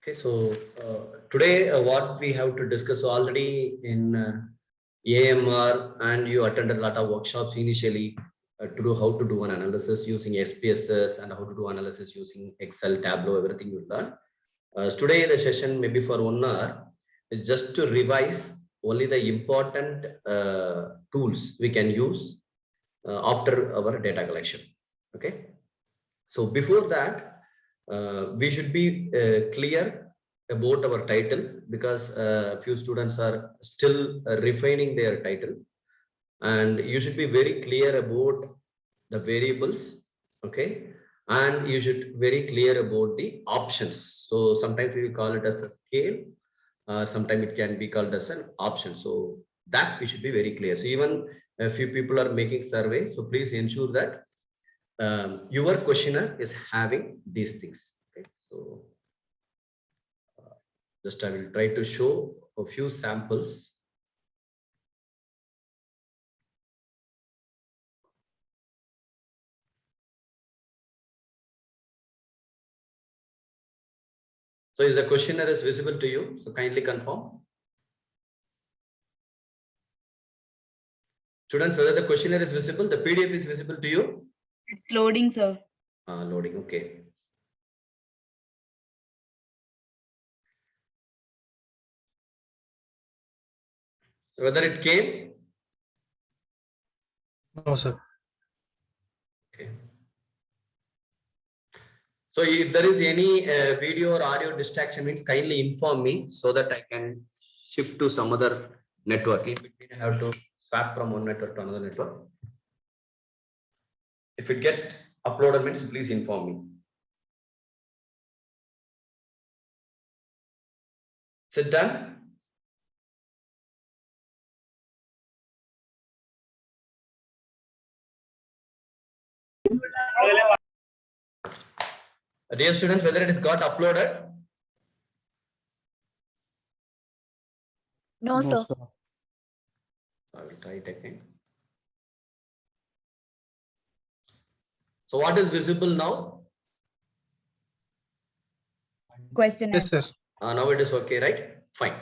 Okay, so today what we have to discuss, so already in AMR and you attended a lot of workshops initially to do how to do an analysis using SPSS and how to do analysis using Excel, Tableau, everything you learn. Today the session maybe for 1 hour is just to revise only the important tools we can use after our data collection. Okay, so before that, we should be clear about our title because few students are still refining their title, and you should be very clear about the variables. Okay, and you should very clear about the options. So sometimes we will call it as a scale, sometimes it can be called as an option. So that we should be very clear. So even a few people are making survey, so please ensure that your questionnaire is having these things. Okay, so just I will try to show a few samples. So is the questionnaire is visible to you? So kindly confirm. Students, whether the questionnaire is visible, the PDF is visible to you? It's loading, sir. Loading, okay. Whether it came? No, sir. Okay. So if there is any video or audio distraction, means kindly inform me so that I can shift to some other network. In between, I have to swap from one network to another network. If it gets uploaded, means please inform me. Is it done? Dear students, whether it is got uploaded? No, sir. I will try it again. So what is visible now? Questionnaire. Yes, sir. Now it is okay, right? Fine.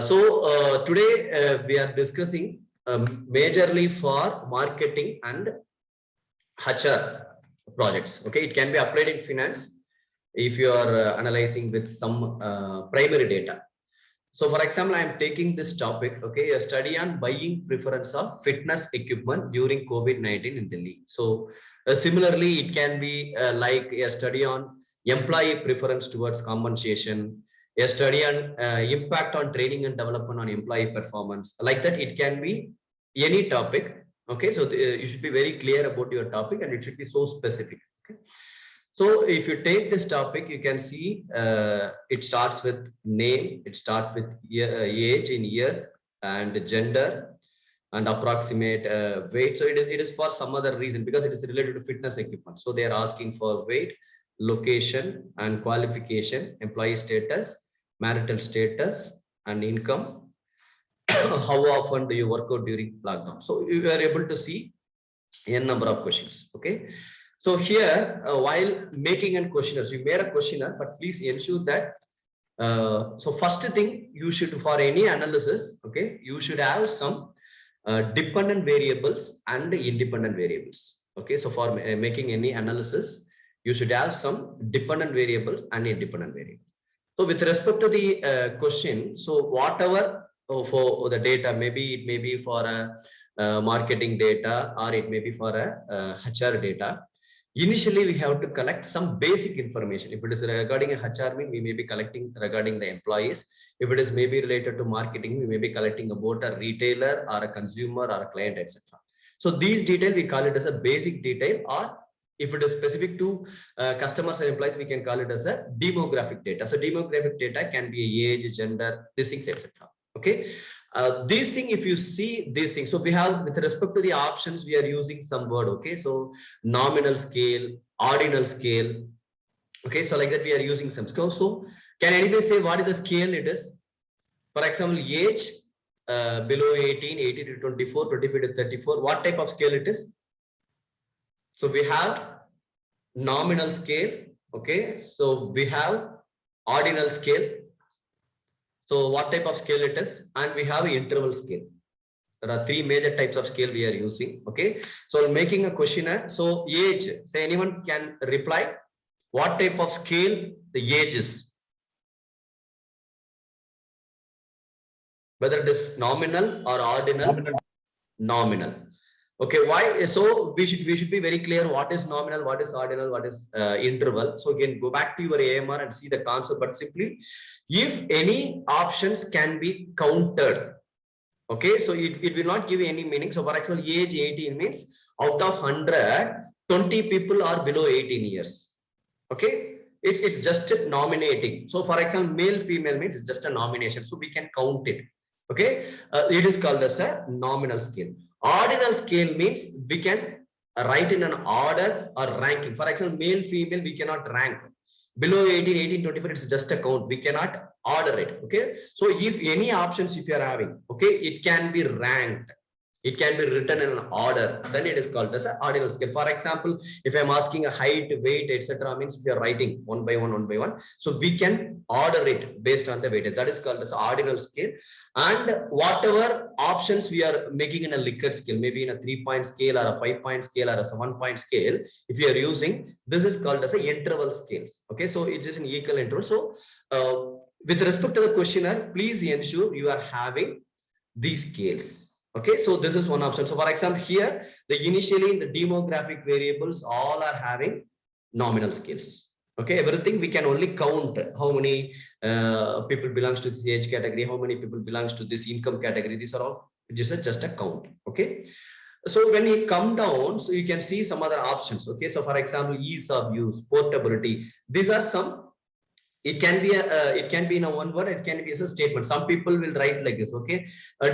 So today we are discussing majorly for marketing and HR projects. Okay, it can be applied in finance if you are analyzing with some primary data. So for example, I am taking this topic, okay, a study on buying preference of fitness equipment during COVID-19 in Delhi. So similarly, it can be like a study on employee preference towards compensation, a study on impact on training and development on employee performance. Like that, it can be any topic. Okay, so you should be very clear about your topic and it should be so specific. Okay. So if you take this topic, you can see it starts with name, it starts with age in years and gender and approximate weight. So it is for some other reason because it is related to fitness equipment. So they are asking for weight, location and qualification, employee status, marital status and income. How often do you work out during lockdown? So you are able to see n number of questions. Okay. So here, while making a questionnaire, so you made a questionnaire, but please ensure that. So first thing you should, for any analysis, okay, you should have some dependent variables and independent variables. Okay, so for making any analysis, you should have some dependent variables and independent variables. So with respect to the question, so whatever for the data, maybe it may be for a marketing data or it may be for a HR data. Initially, we have to collect some basic information. If it is regarding a HR, we may be collecting regarding the employees. If it is maybe related to marketing, we may be collecting about a retailer or a consumer or a client, etc. So these details, we call it as a basic detail, or if it is specific to customers and employees, we can call it as a demographic data. So demographic data can be age, gender, these things, etc. Okay. These things, if you see these things, so we have with respect to the options, we are using some word. Okay, so nominal scale, ordinal scale. Okay, so like that we are using some scale. So can anybody say what is the scale it is? For example, age below 18, 18 to 24, 25 to 34. What type of scale it is? So we have nominal scale. Okay, so we have ordinal scale. So what type of scale it is? And we have interval scale. There are three major types of scale we are using. Okay. So making a questionnaire. So age, say anyone can reply what type of scale the age is. Whether it is nominal or ordinal. Nominal. Okay, why? So we should be very clear what is nominal, what is ordinal, what is interval. So again, go back to your AMR and see the concept, but simply if any options can be counted. Okay, so it will not give you any meaning. So for example, age 18 means out of 100, 20 people are below 18 years. Okay, it's just nominating. So for example, male, female means it's just a nomination. So we can count it. Okay, it is called as a nominal scale. Ordinal scale means we can write in an order or ranking. For example, male, female, we cannot rank. Below 18, 18, 24, it's just a count. We cannot order it. Okay. So if any options, if you are having, okay, it can be ranked. It can be written in an order. Then it is called as an ordinal scale. For example, if I'm asking a height, weight, etc., means we are writing one by one. So we can order it based on the weightage. That is called as ordinal scale. And whatever options we are making in a Likert scale, maybe in a 3-point scale or a 5-point scale or a 7-point scale, if you are using, this is called as a interval scales. Okay, so it is an equal interval. So with respect to the questionnaire, please ensure you are having these scales. Okay, so this is one option. So for example, here, initially the demographic variables all are having nominal scales. Okay, everything we can only count how many people belongs to this age category, how many people belongs to this income category. These are all just a count. Okay, so when you come down, so you can see some other options. Okay, so for example, ease of use, portability. These are some. It can be in a one word. It can be as a statement. Some people will write like this. Okay,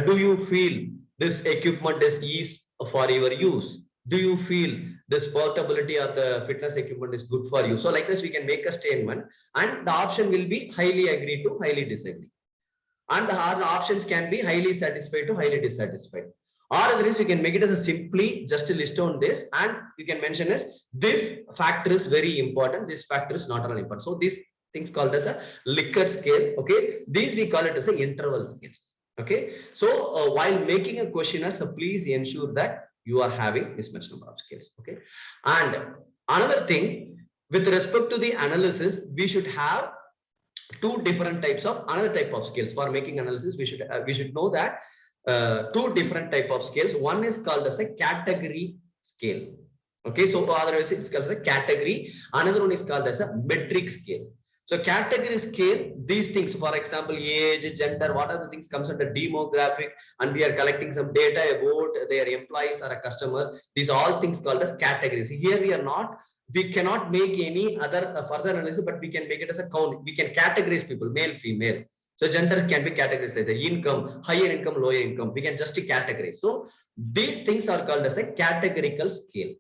do you feel this equipment is easy for your use? Do you feel this portability of the fitness equipment is good for you? So like this, we can make a statement, and the option will be highly agree to highly disagree, and the options can be highly satisfied to highly dissatisfied. Or otherwise, we can make it as a simply just a list on this, and you can mention as this factor is very important. This factor is not at all important. So these things called as a Likert scale. Okay, these we call it as a interval scales. Okay, so while making a questionnaire, so please ensure that you are having this much number of scales. Okay, and another thing with respect to the analysis, we should have two different types of another type of scales. For making analysis, we should know that two different type of scales. One is called as a category scale. Okay, so otherwise it's called as a category. Another one is called as a metric scale. So category scale, these things, for example, age, gender, what are the things comes under demographic, and we are collecting some data about their employees or customers. These are all things called as categories. Here we cannot make any other further analysis, but we can make it as a count. We can categorize people, male, female. So gender can be categorized as income, higher income, lower income. We can just categorize. So these things are called as a categorical scale.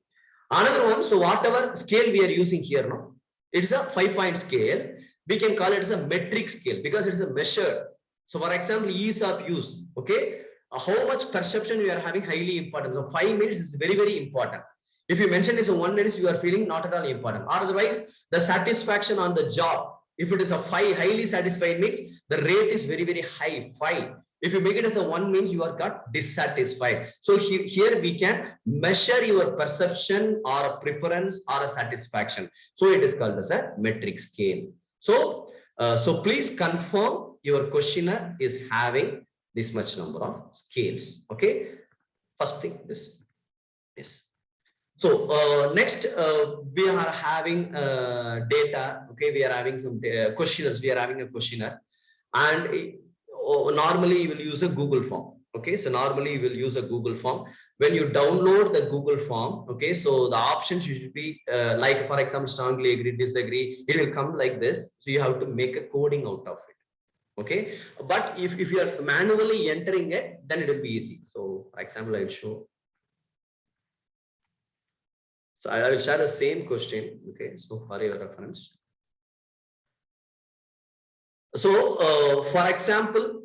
Another one, so whatever scale we are using here, no, it's a 5-point scale. We can call it as a metric scale because it's a measure. So for example, ease of use. Okay, how much perception you are having highly important. So 5 minutes is very, very important. If you mention this 1 minute, you are feeling not at all important. Or otherwise, the satisfaction on the job. If it is a 5, highly satisfied means the rate is very, very high, 5. If you make it as a 1 means you are got dissatisfied. So here we can measure your perception or a preference or a satisfaction. So it is called as a metric scale. So please confirm your questionnaire is having this much number of scales. Okay. First thing this. Yes. So next we are having data. Okay, we are having some questionnaires. We are having a questionnaire, and normally you will use a Google form. Okay, so normally you will use a Google form. When you download the Google form, okay, so the options should be like, for example, strongly agree, disagree. It will come like this. So you have to make a coding out of it. Okay, but if you are manually entering it, then it will be easy. So for example, I will show. So I will share the same question. Okay, so for your reference. So for example,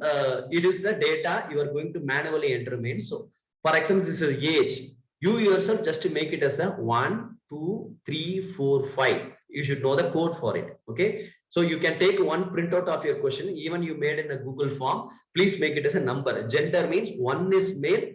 it is the data you are going to manually enter in. So for example, this is age. You yourself just to make it as a 1, 2, 3, 4, 5. You should know the code for it. Okay. So you can take one printout of your question, even you made in the Google form, please make it as a number. Gender means 1 is male,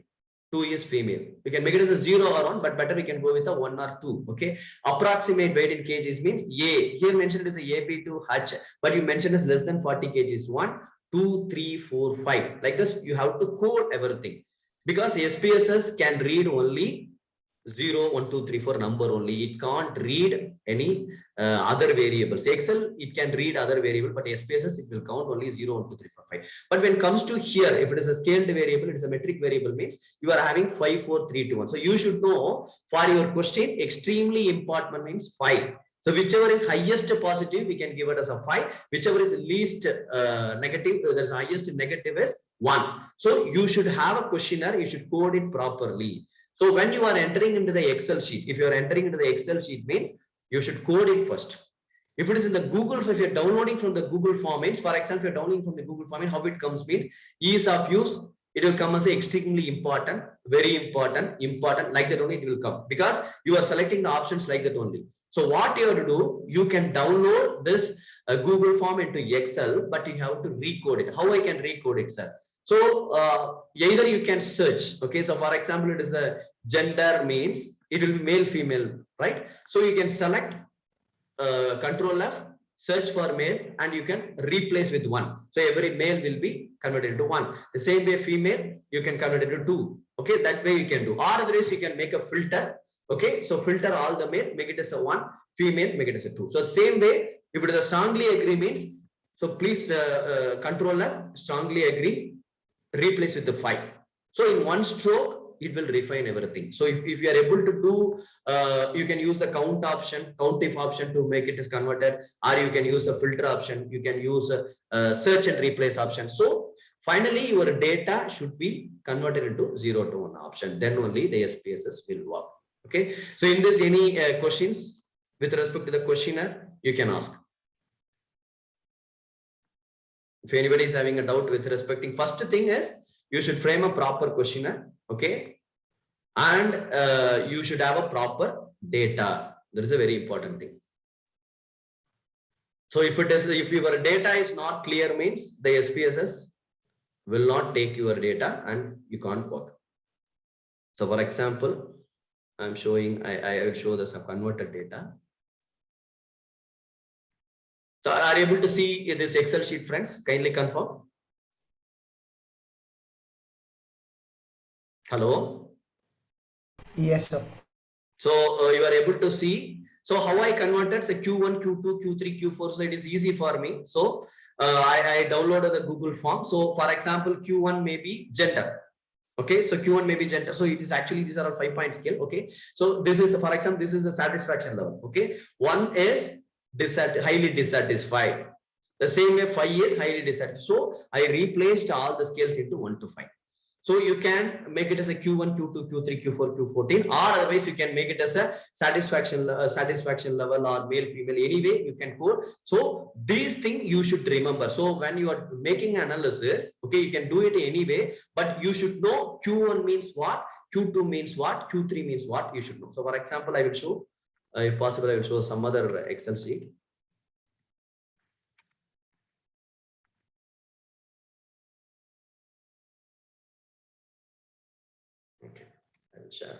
2 is female. You can make it as a 0 or 1, but better we can go with a 1 or 2. Okay. Approximate weight in kgs means A. Here mentioned is a AB2H, but you mentioned is less than 40 kgs. 1, 2, 3, 4, 5. Like this, you have to code everything. Because SPSS can read only 0, 1, 2, 3, 4 number only. It can't read any other variables. Excel, it can read other variable, but SPSS, it will count only 0, 1, 2, 3, 4, 5. But when it comes to here, if it is a scaled variable, it is a metric variable, means you are having 5, 4, 3, 2, 1. So you should know for your question, extremely important means 5. So whichever is highest positive, we can give it as a 5. Whichever is least negative, there is highest negative is 1. So you should have a questionnaire, you should code it properly. So when you are entering into the Excel sheet, if you are entering into the Excel sheet means you should code it first. If it is in the Google, if you're downloading from the Google form means, for example, if you're downloading from the Google form, how it comes means ease of use, it will come as a extremely important, very important, like that only it will come, because you are selecting the options like that only. So what you have to do, you can download this Google form into Excel, but you have to recode it. How I can recode it, sir? So either you can search. Okay, so for example, it is a gender means it will be male, female, right? So you can select Control F, search for male, and you can replace with 1. So every male will be converted to 1. The same way female, you can convert it to 2. Okay, that way you can do. Or otherwise you can make a filter. Okay, so filter all the male, make it as a 1, female, make it as a 2. So same way, if it is a strongly agree means, so please Control F, strongly agree, replace with the 5. So in one stroke, it will refine everything. So if you are able to do, you can use the count option, count if option to make it is converted, or you can use the filter option, you can use a search and replace option. So finally, your data should be converted into 0 to 1 option. Then only the SPSS will work. Okay. So in this, any questions with respect to the questionnaire, you can ask. If anybody is having a doubt with respecting, first thing is you should frame a proper questionnaire, okay, and you should have a proper data. That is a very important thing. So if your data is not clear means the SPSS will not take your data and you can't work. So for example, I'm showing, I will show the converted data. So are you able to see this Excel sheet, friends? Kindly confirm. Hello? Yes, sir. So you are able to see. So how I converted the Q1, Q2, Q3, Q4. So it is easy for me. So I downloaded the Google form. So for example, Q1 may be gender. Okay, so Q1 may be gender. So it is actually, these are all 5-point scale. Okay, so this is, for example, this is a satisfaction level. Okay, 1 is highly dissatisfied. The same way 5 is highly dissatisfied. So I replaced all the scales into 1 to 5. So you can make it as a Q1, Q2, Q3, Q4, Q14, or otherwise you can make it as a satisfaction level or male, female, anyway you can code. So these things you should remember. So when you are making analysis, okay, you can do it anyway, but you should know Q1 means what, Q2 means what, Q3 means what, you should know. So for example, I will show, if possible, I will show some other Excel sheet. Okay, I will share.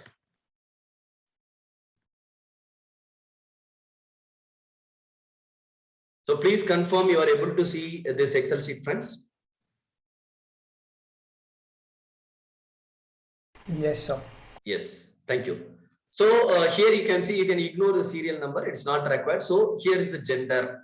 So please confirm you are able to see this Excel sheet, friends. Yes, sir. Yes, thank you. So here you can see, you can ignore the serial number, it's not required. So here is the gender.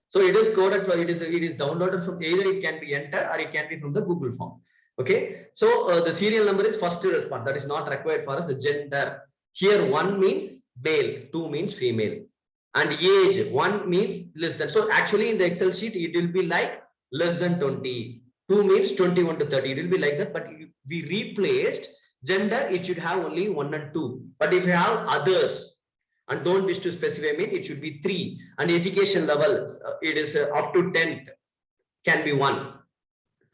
So it is coded for, it is downloaded from, either it can be entered or it can be from the Google form. Okay, so the serial number is first to respond, that is not required for us. The gender here, 1 means male, 2 means female, and age, 1 means less than. So actually in the Excel sheet it will be like less than 20, 2 means 21 to 30, it will be like that. But we replaced gender, it should have only 1 and 2, but if you have others and don't wish to specify mean, it should be 3. And education level, it is up to 10th can be 1,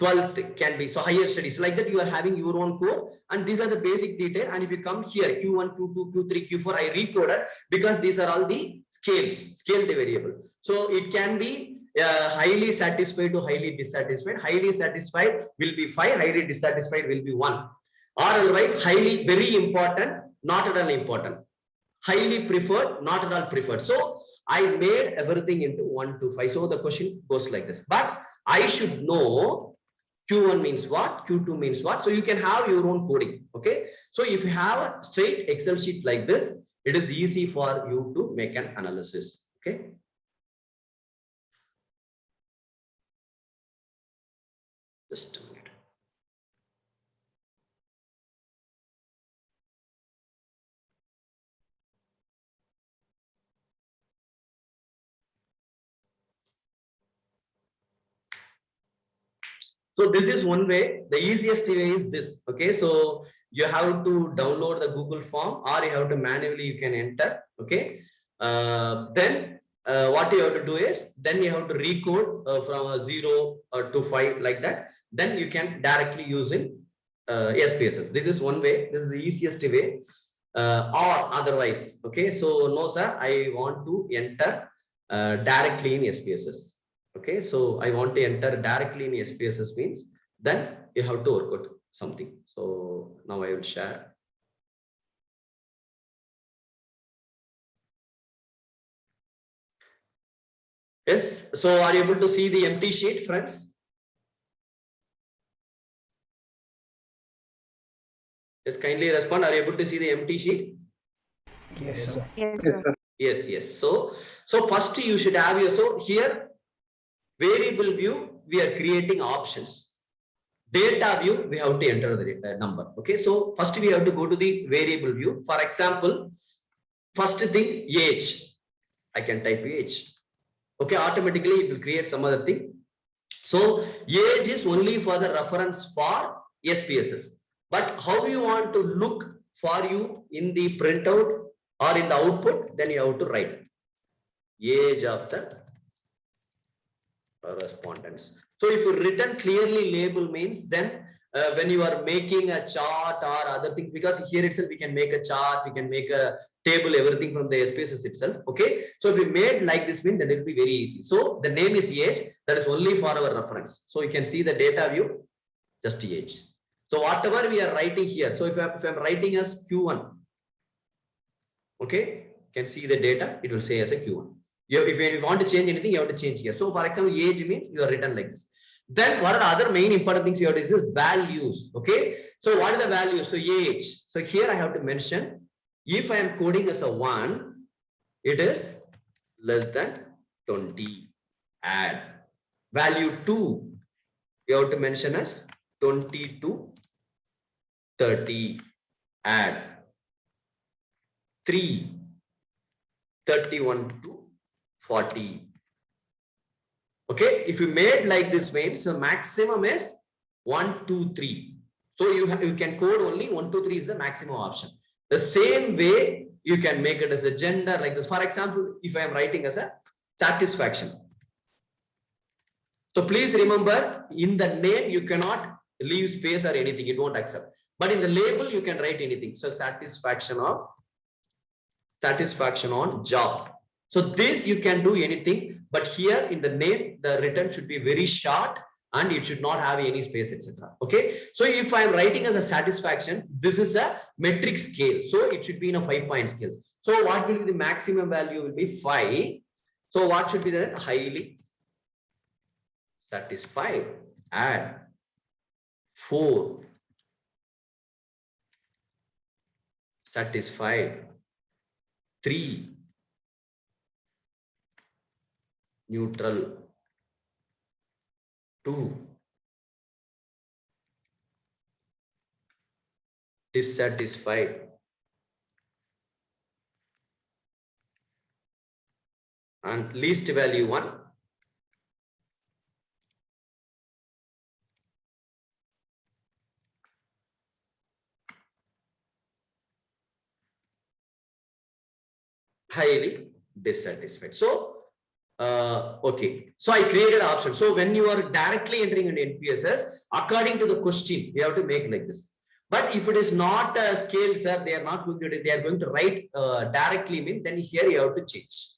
12th can be, so higher studies, like that you are having your own code, and these are the basic detail. And if you come here, Q1, Q2, Q3, Q4, I recoded because these are all the scaled variable. So it can be highly satisfied to highly dissatisfied. Highly satisfied will be 5, highly dissatisfied will be 1. Or otherwise, highly, very important, not at all important. Highly preferred, not at all preferred. So I made everything into 1 to 5. So the question goes like this. But I should know Q1 means what, Q2 means what. So you can have your own coding. Okay. So if you have a straight Excel sheet like this, it is easy for you to make an analysis. Okay. Just a minute. So this is one way. The easiest way is this. Okay, so you have to download the Google form, or you have to manually you can enter. Okay, then what you have to do is then you have to recode from a 0 to 5 like that. Then you can directly use in SPSS. This is one way. This is the easiest way. Or otherwise, okay. So no, sir, I want to enter directly in SPSS. Okay, so I want to enter directly in SPSS means then you have to work out something. So now I will share. Yes, so are you able to see the empty sheet, friends? Yes, kindly respond. Are you able to see the empty sheet? Yes, sir. Yes, sir. Yes, yes. So first you should have your, so here variable view, we are creating options. Data view, we have to enter the number. Okay, so first we have to go to the variable view. For example, first thing, age. I can type age. Okay, automatically it will create some other thing. So age is only for the reference for SPSS. But how you want to look for you in the printout or in the output, then you have to write age of the correspondence. So if you written clearly label means then when you are making a chart or other thing, because here itself we can make a chart, we can make a table, everything from the SPSS itself. Okay, so if we made like this mean, then it will be very easy. So the name is age, that is only for our reference. So you can see the data view, just age. So whatever we are writing here, so if I'm writing as Q1, okay, can see the data, it will say as a Q1. If you want to change anything, you have to change here. So for example, age means you are written like this. Then what are the other main important things you have to do is values. Okay, so what are the values? So age. So here I have to mention, if I am coding as a 1, it is less than 20. Add value 2. You have to mention as 20 to 30. Add 3. 31 to 40. Okay, if you made like this means the maximum is 1, 2, 3. So you can code only 1, 2, 3 is the maximum option. The same way you can make it as a gender like this. For example, if I am writing as a satisfaction. So please remember, in the name you cannot leave space or anything, it won't accept. But in the label you can write anything. So satisfaction on job. So this you can do anything, but here in the name the return should be very short and it should not have any space, etc. Okay, so if I am writing as a satisfaction, this is a metric scale, so it should be in a 5-point scale. So what will be the maximum value? Will be 5. So what should be the highly satisfied? Add 4. Satisfied. 3. Neutral. 2. Dissatisfied. And least value 1. Highly dissatisfied. So okay, so I created an option. So when you are directly entering in NPSS, according to the question, you have to make like this. But if it is not scaled, sir, they are not going to, they are going to write directly mean, then here you have to change.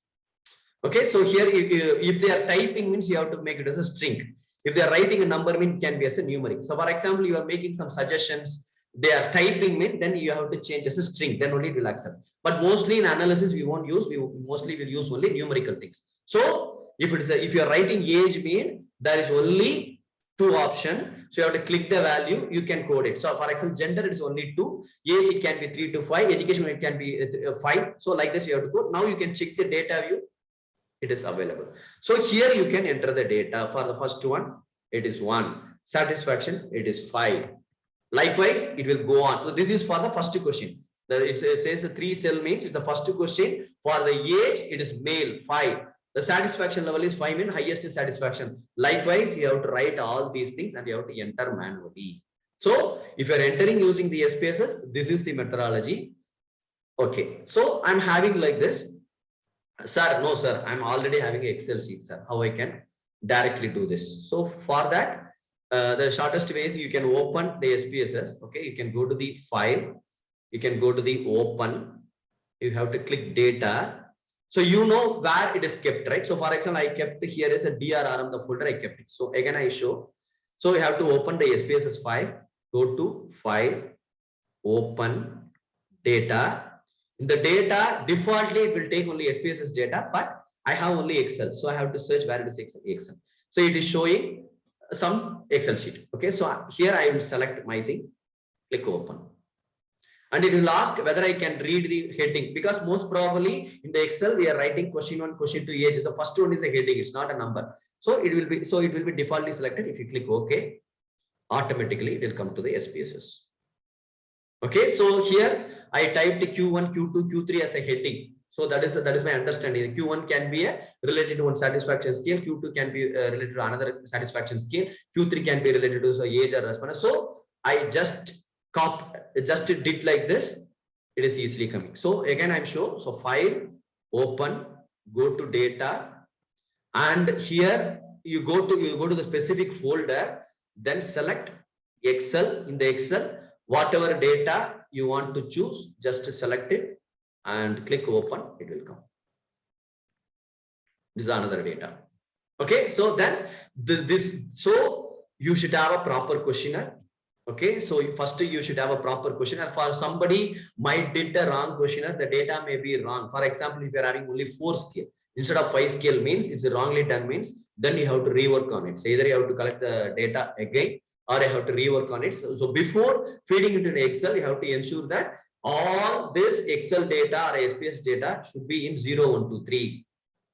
Okay, so here if they are typing means you have to make it as a string. If they are writing a number mean can be as a numeric. So for example, you are making some suggestions, they are typing mean, then you have to change as a string, then only it will accept. But mostly in analysis we won't use, we mostly will use only numerical things. So if it is if you are writing age mean, there is only two option. So you have to click the value, you can code it. So for example, gender it is only 2, age it can be 3 to 5, education it can be 5. So like this you have to code. Now you can check the data view, it is available. So here you can enter the data. For the first one, it is 1. Satisfaction, it is 5. Likewise, it will go on. So this is for the first question. It says the 3 cell means it's the first question. For the age, it is male, 5. The satisfaction level is 5 mean highest satisfaction. Likewise, you have to write all these things and you have to enter manually. So if you are entering using the SPSS, this is the methodology. Okay, so I'm having like this. Sir, no, sir, I'm already having an Excel sheet, sir. How I can directly do this? So for that, the shortest way is you can open the SPSS. Okay, you can go to the file, you can go to the open, you have to click data. So you know where it is kept, right? So for example, I kept here is a DRRM, the folder I kept it. So again, I show. So you have to open the SPSS file, go to file, open, data. In the data, defaultly it will take only SPSS data, but I have only Excel. So I have to search where it is Excel. So it is showing some Excel sheet. Okay, so here I will select my thing, click open. And it will ask whether I can read the heading, because most probably in the Excel we are writing question 1, question 2 age. The first one is a heading, it's not a number. So it will be defaultly selected. If you click OK, automatically it will come to the SPSS. Okay, so here I typed Q1, Q2, Q3 as a heading. So that is my understanding. Q1 can be related to one satisfaction scale. Q2 can be related to another satisfaction scale. Q3 can be related to age or response. So I just did like this. It is easily coming. So again, I'm sure. So file, open, go to data, and here you go to the specific folder. Then select Excel. In the Excel, whatever data you want to choose, just select it and click open, it will come. This is another data. Okay, so then so you should have a proper questionnaire. Okay, so first you should have a proper questionnaire. For somebody might did the wrong questionnaire, the data may be wrong. For example, if you're having only 4 scale instead of 5 scale means it's wrongly done means, then you have to rework on it. So either you have to collect the data again, or I have to rework on it. So before feeding into the Excel, you have to ensure that all this Excel data or SPS data should be in 0, 1, 2, 3.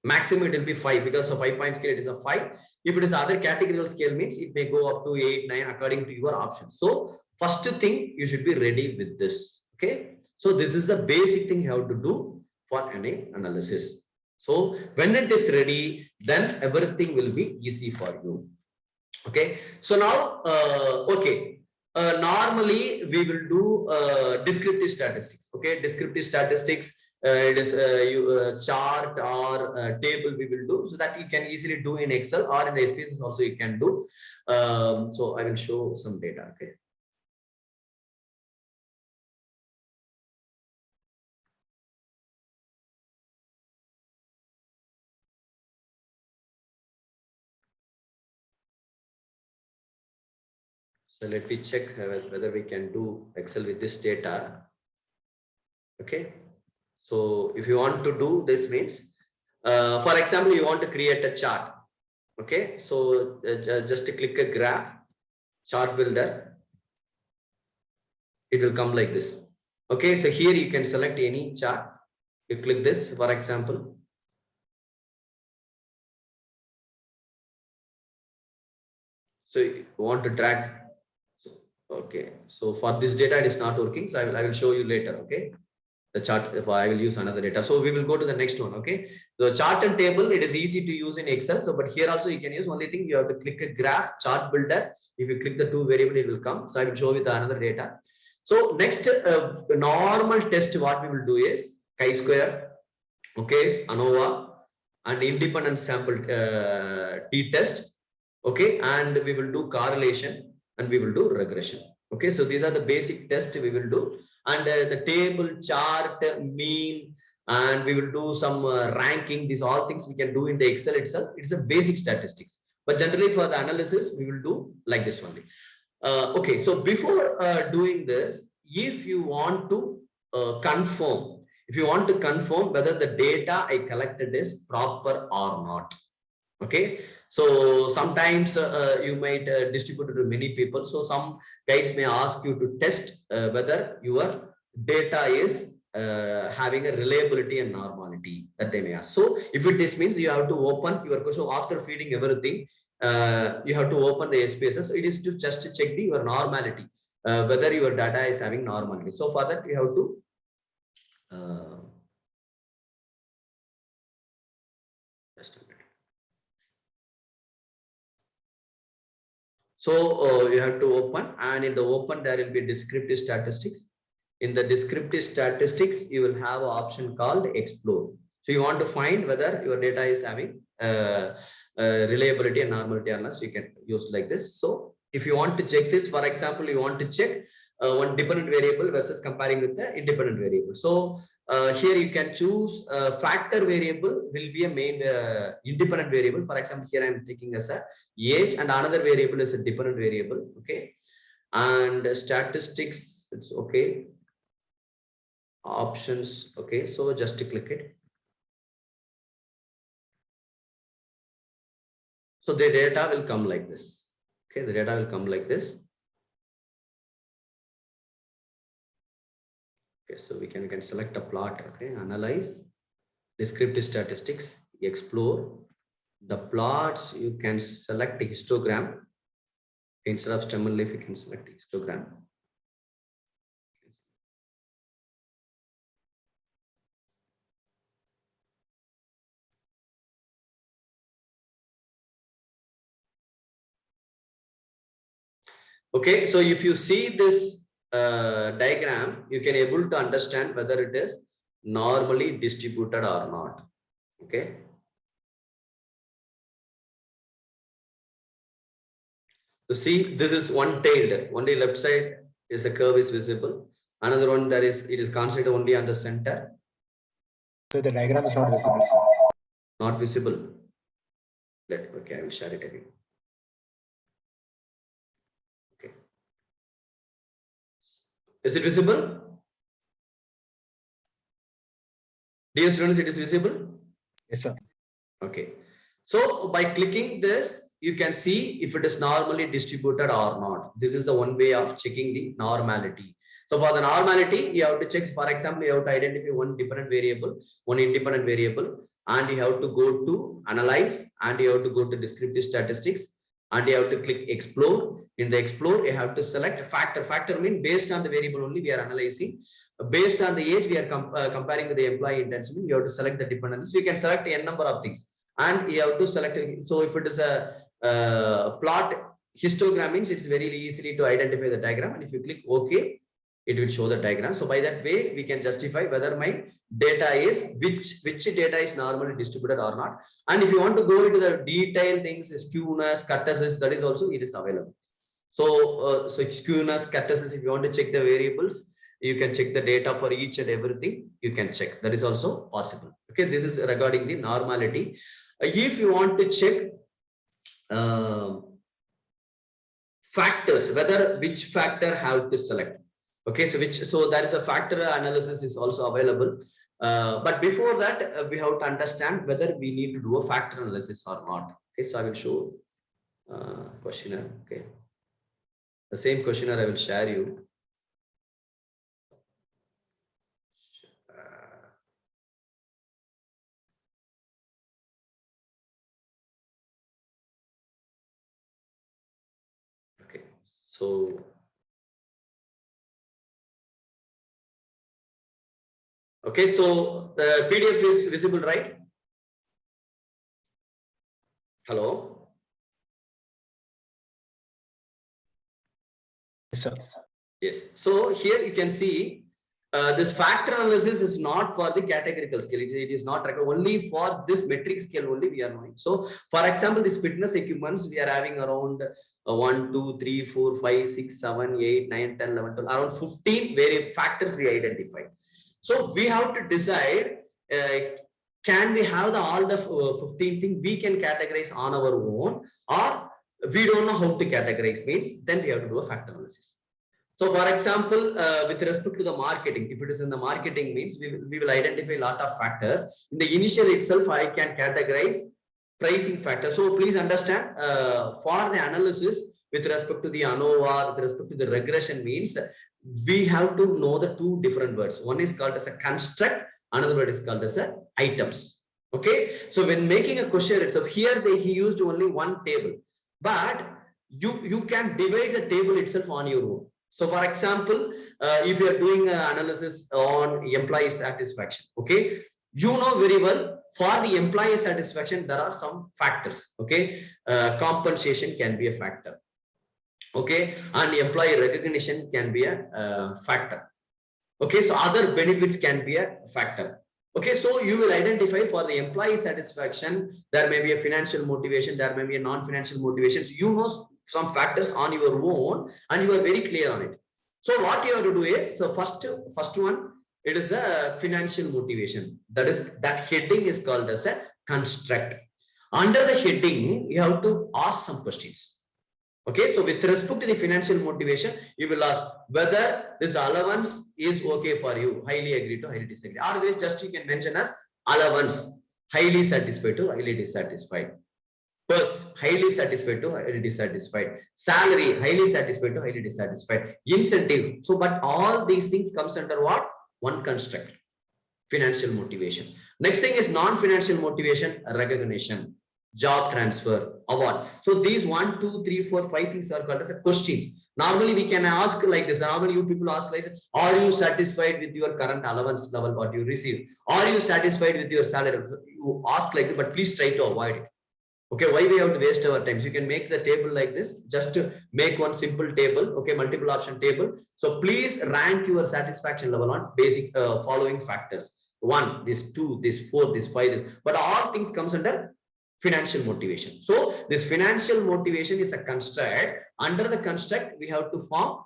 Maximum it will be 5, because of 5-point scale it is a 5. If it is other categorical scale means it may go up to 8, 9 according to your options. So first thing you should be ready with this. Okay. So this is the basic thing you have to do for any analysis. So when it is ready, then everything will be easy for you. Okay, so now normally we will do descriptive statistics. Okay, descriptive statistics, it is chart or table we will do, so that you can easily do in Excel or in the SPSS also you can do. So I will show some data. Okay. So let me check whether we can do Excel with this data. Okay. So if you want to do this means, for example, you want to create a chart. Okay. So just click a graph, chart builder. It will come like this. Okay. So here you can select any chart. You click this, for example. So you want to drag. Okay, so for this data it is not working, so I will show you later. Okay, the chart, if I will use another data. So we will go to the next one. Okay, the chart and table, it is easy to use in Excel. So but here also you can use, only thing you have to click a graph, chart builder. If you click the 2 variable, it will come. So I will show you the another data. So next normal test what we will do is chi-square, okay, ANOVA and independent sample t-test. Okay, and we will do correlation and we will do regression. Okay, so these are the basic tests we will do. And the table, chart, mean, and we will do some ranking. These all things we can do in the Excel itself. It's a basic statistics, but generally for the analysis, we will do like this only. Okay, so before doing this, if you want to confirm, if you want to confirm whether the data I collected is proper or not. Okay, so sometimes you might distribute it to many people. So some guides may ask you to test whether your data is having a reliability and normality, that they may ask. So if it is means you have to open your question after feeding everything, you have to open the SPSS. It is to just check your normality, whether your data is having normality. So for that you have to just a minute. So you have to open, and in the open there will be descriptive statistics. In the descriptive statistics, you will have an option called explore. So you want to find whether your data is having reliability and normality or not. So you can use like this. So if you want to check this, for example, you want to check one dependent variable versus comparing with the independent variable. So here you can choose factor variable will be a main independent variable. For example, here I am taking as a age, and another variable is a dependent variable. Okay, and statistics, it's okay. Options, okay, so just to click it. So the data will come like this. Okay, the data will come like this. Okay, so we can select a plot. Okay, analyze, descriptive statistics, explore. The plots you can select a histogram. Instead of stem and leaf, you can select histogram. Okay, so if you see this diagram, you can able to understand whether it is normally distributed or not. Okay. So see, this is one-tailed. Only left side is a curve is visible. Another one that is it is concentrated only on the center. So the diagram is not visible. Not visible. Okay, I will share it again. Okay. Is it visible? Dear students, it is visible? Yes, sir. Okay. So by clicking this, you can see if it is normally distributed or not. This is the one way of checking the normality. So for the normality, you have to check, for example, you have to identify one dependent variable, one independent variable, and you have to go to analyze, and you have to go to descriptive statistics, and you have to click explore. In the explore, you have to select factor. Factor means based on the variable only we are analyzing. Based on the age, we are comparing with the employee intensity. You have to select the dependence. You can select n number of things, and you have to select. So if it is a plot histogram means it's very easily to identify the diagram, and if you click OK, it will show the diagram. So by that way, we can justify whether my data is which data is normally distributed or not. And if you want to go into the detailed things, skewness, kurtosis, that is also it is available. So so skewness, kurtosis, if you want to check the variables, you can check the data for each and everything. You can check, that is also possible. Okay, this is regarding the normality. If you want to check factors, whether which factor have to select. Okay, so there is a factor analysis is also available. But before that, we have to understand whether we need to do a factor analysis or not. Okay, so I will show questionnaire. Okay, the same questionnaire I will share you. Okay, so okay, so the PDF is visible, right? Hello. Yes, sir. Yes. So here you can see this factor analysis is not for the categorical scale. It is not only for this metric scale only we are knowing. So for example, this fitness equipments, we are having around 1, 2, 3, 4, 5, 6, 7, 8, 9, 10, 11, 12, around 15 various factors we identified. So we have to decide can we have all the 15 things we can categorize on our own, or we don't know how to categorize, means then we have to do a factor analysis. So for example, with respect to the marketing, if it is in the marketing, means we will identify a lot of factors. In the initial itself, I can categorize pricing factors. So please understand, for the analysis with respect to the ANOVA, with respect to the regression, means we have to know the two different words. One is called as a construct, another word is called as a items. Okay, so when making a question itself, here he used only one table, but you can divide the table itself on your own. So for example, if you are doing an analysis on employee satisfaction, okay, you know very well, for the employee satisfaction, there are some factors. Okay, compensation can be a factor. Okay, and employee recognition can be a factor. Okay, so other benefits can be a factor. Okay, so you will identify for the employee satisfaction, there may be a financial motivation, there may be a non-financial motivation. So you know some factors on your own, and you are very clear on it. So what you have to do is, so first one, it is a financial motivation. That heading is called as a construct. Under the heading, you have to ask some questions. Okay, so with respect to the financial motivation, you will ask whether this allowance is okay for you, highly agree to highly disagree. Otherwise, just you can mention as allowance, highly satisfied to highly dissatisfied. Perks, highly satisfied to highly dissatisfied. Salary, highly satisfied to highly dissatisfied. Incentive. So, but all these things comes under what? One construct, financial motivation. Next thing is non-financial motivation, recognition, job transfer, award. So these 1, 2, 3, 4, 5 things are called as a questions. Normally we can ask like this. Normally you people ask like, are you satisfied with your current allowance level what you receive? Are you satisfied with your salary? You ask like this, but please try to avoid it. Okay, why we have to waste our time? So you can make the table like this, just to make one simple table, okay, multiple option table. So please rank your satisfaction level on basic following factors. 1, this 2, this 4, this 5, this, but all things comes under financial motivation. So this financial motivation is a construct. Under the construct, we have to form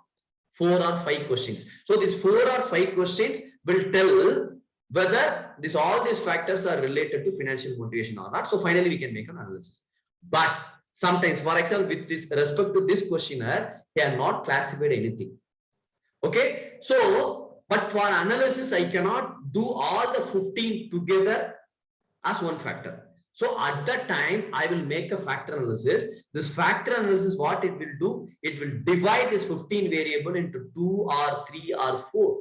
4 or 5 questions. So these 4 or 5 questions will tell whether all these factors are related to financial motivation or not. So finally, we can make an analysis. But sometimes, for example, with this respect to this questionnaire, they are not classified anything. Okay, so but for analysis, I cannot do all the 15 together as one factor. So at that time, I will make a factor analysis. This factor analysis, what it will do, it will divide this 15 variable into 2 or 3 or 4.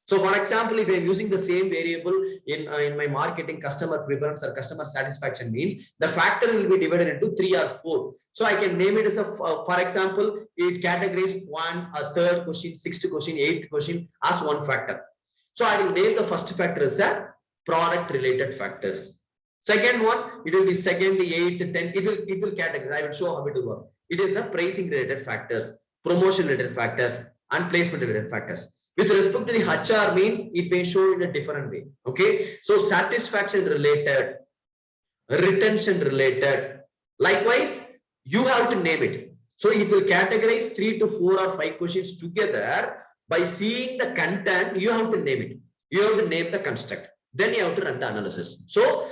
So for example, if I'm using the same variable in my marketing, customer preference or customer satisfaction, means the factor will be divided into 3 or 4. So I can name it as a, for example, it categorizes 1, a 3rd question, 6th question, 8th question as one factor. So I will name the first factor as a product related factors. Second one, it will be 2nd, 8th, 10th. It will categorize. I will show how it will work. It is a pricing related factors, promotion related factors, and placement related factors. With respect to the HR, means it may show in a different way. Okay, so satisfaction related, retention related. Likewise, you have to name it. So it will categorize 3 to 4 or 5 questions together. By seeing the content, you have to name it. You have to name the construct. Then you have to run the analysis. So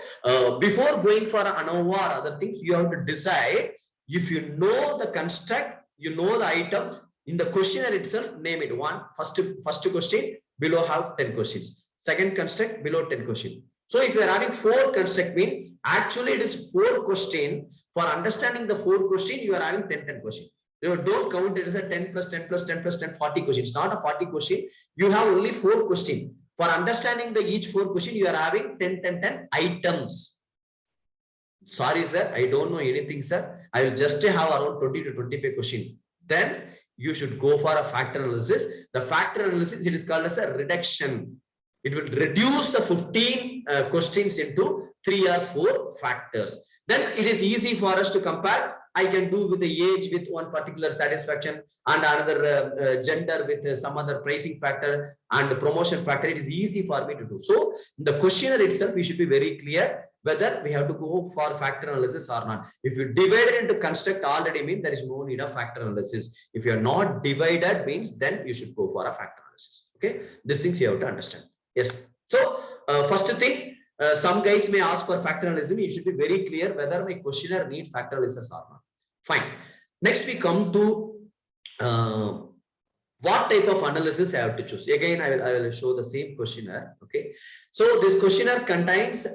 before going for an ANOVA or other things, you have to decide if you know the construct, you know the item. In the questionnaire itself, name it. First question, below have 10 questions. Second construct, below 10 questions. So if you are having 4 construct, mean actually it is 4 questions. For understanding the 4 questions, you are having 10 questions. You don't count it as a 10 plus 10 plus 10 plus 10, 40 questions. It's not a 40 question. You have only 4 questions. For understanding the each 4 questions, you are having 10 items. Sorry, sir, I don't know anything, sir. I will just have around 20 to 25 questions. Then you should go for a factor analysis. The factor analysis, it is called as a reduction. It will reduce the 15 questions into 3 or 4 factors. Then it is easy for us to compare. I can do with the age with one particular satisfaction and another gender with some other pricing factor and the promotion factor. It is easy for me to do. So the questionnaire itself, we should be very clear whether we have to go for factor analysis or not. If you divide it into construct already, means there is no need of factor analysis. If you are not divided, means then you should go for a factor analysis. Okay, these things you have to understand. Yes. So first thing, some guides may ask for factor analysis. You should be very clear whether my questionnaire needs factor analysis or not. Fine. Next, we come to what type of analysis I have to choose. Again, I will show the same questionnaire. Okay. So this questionnaire contains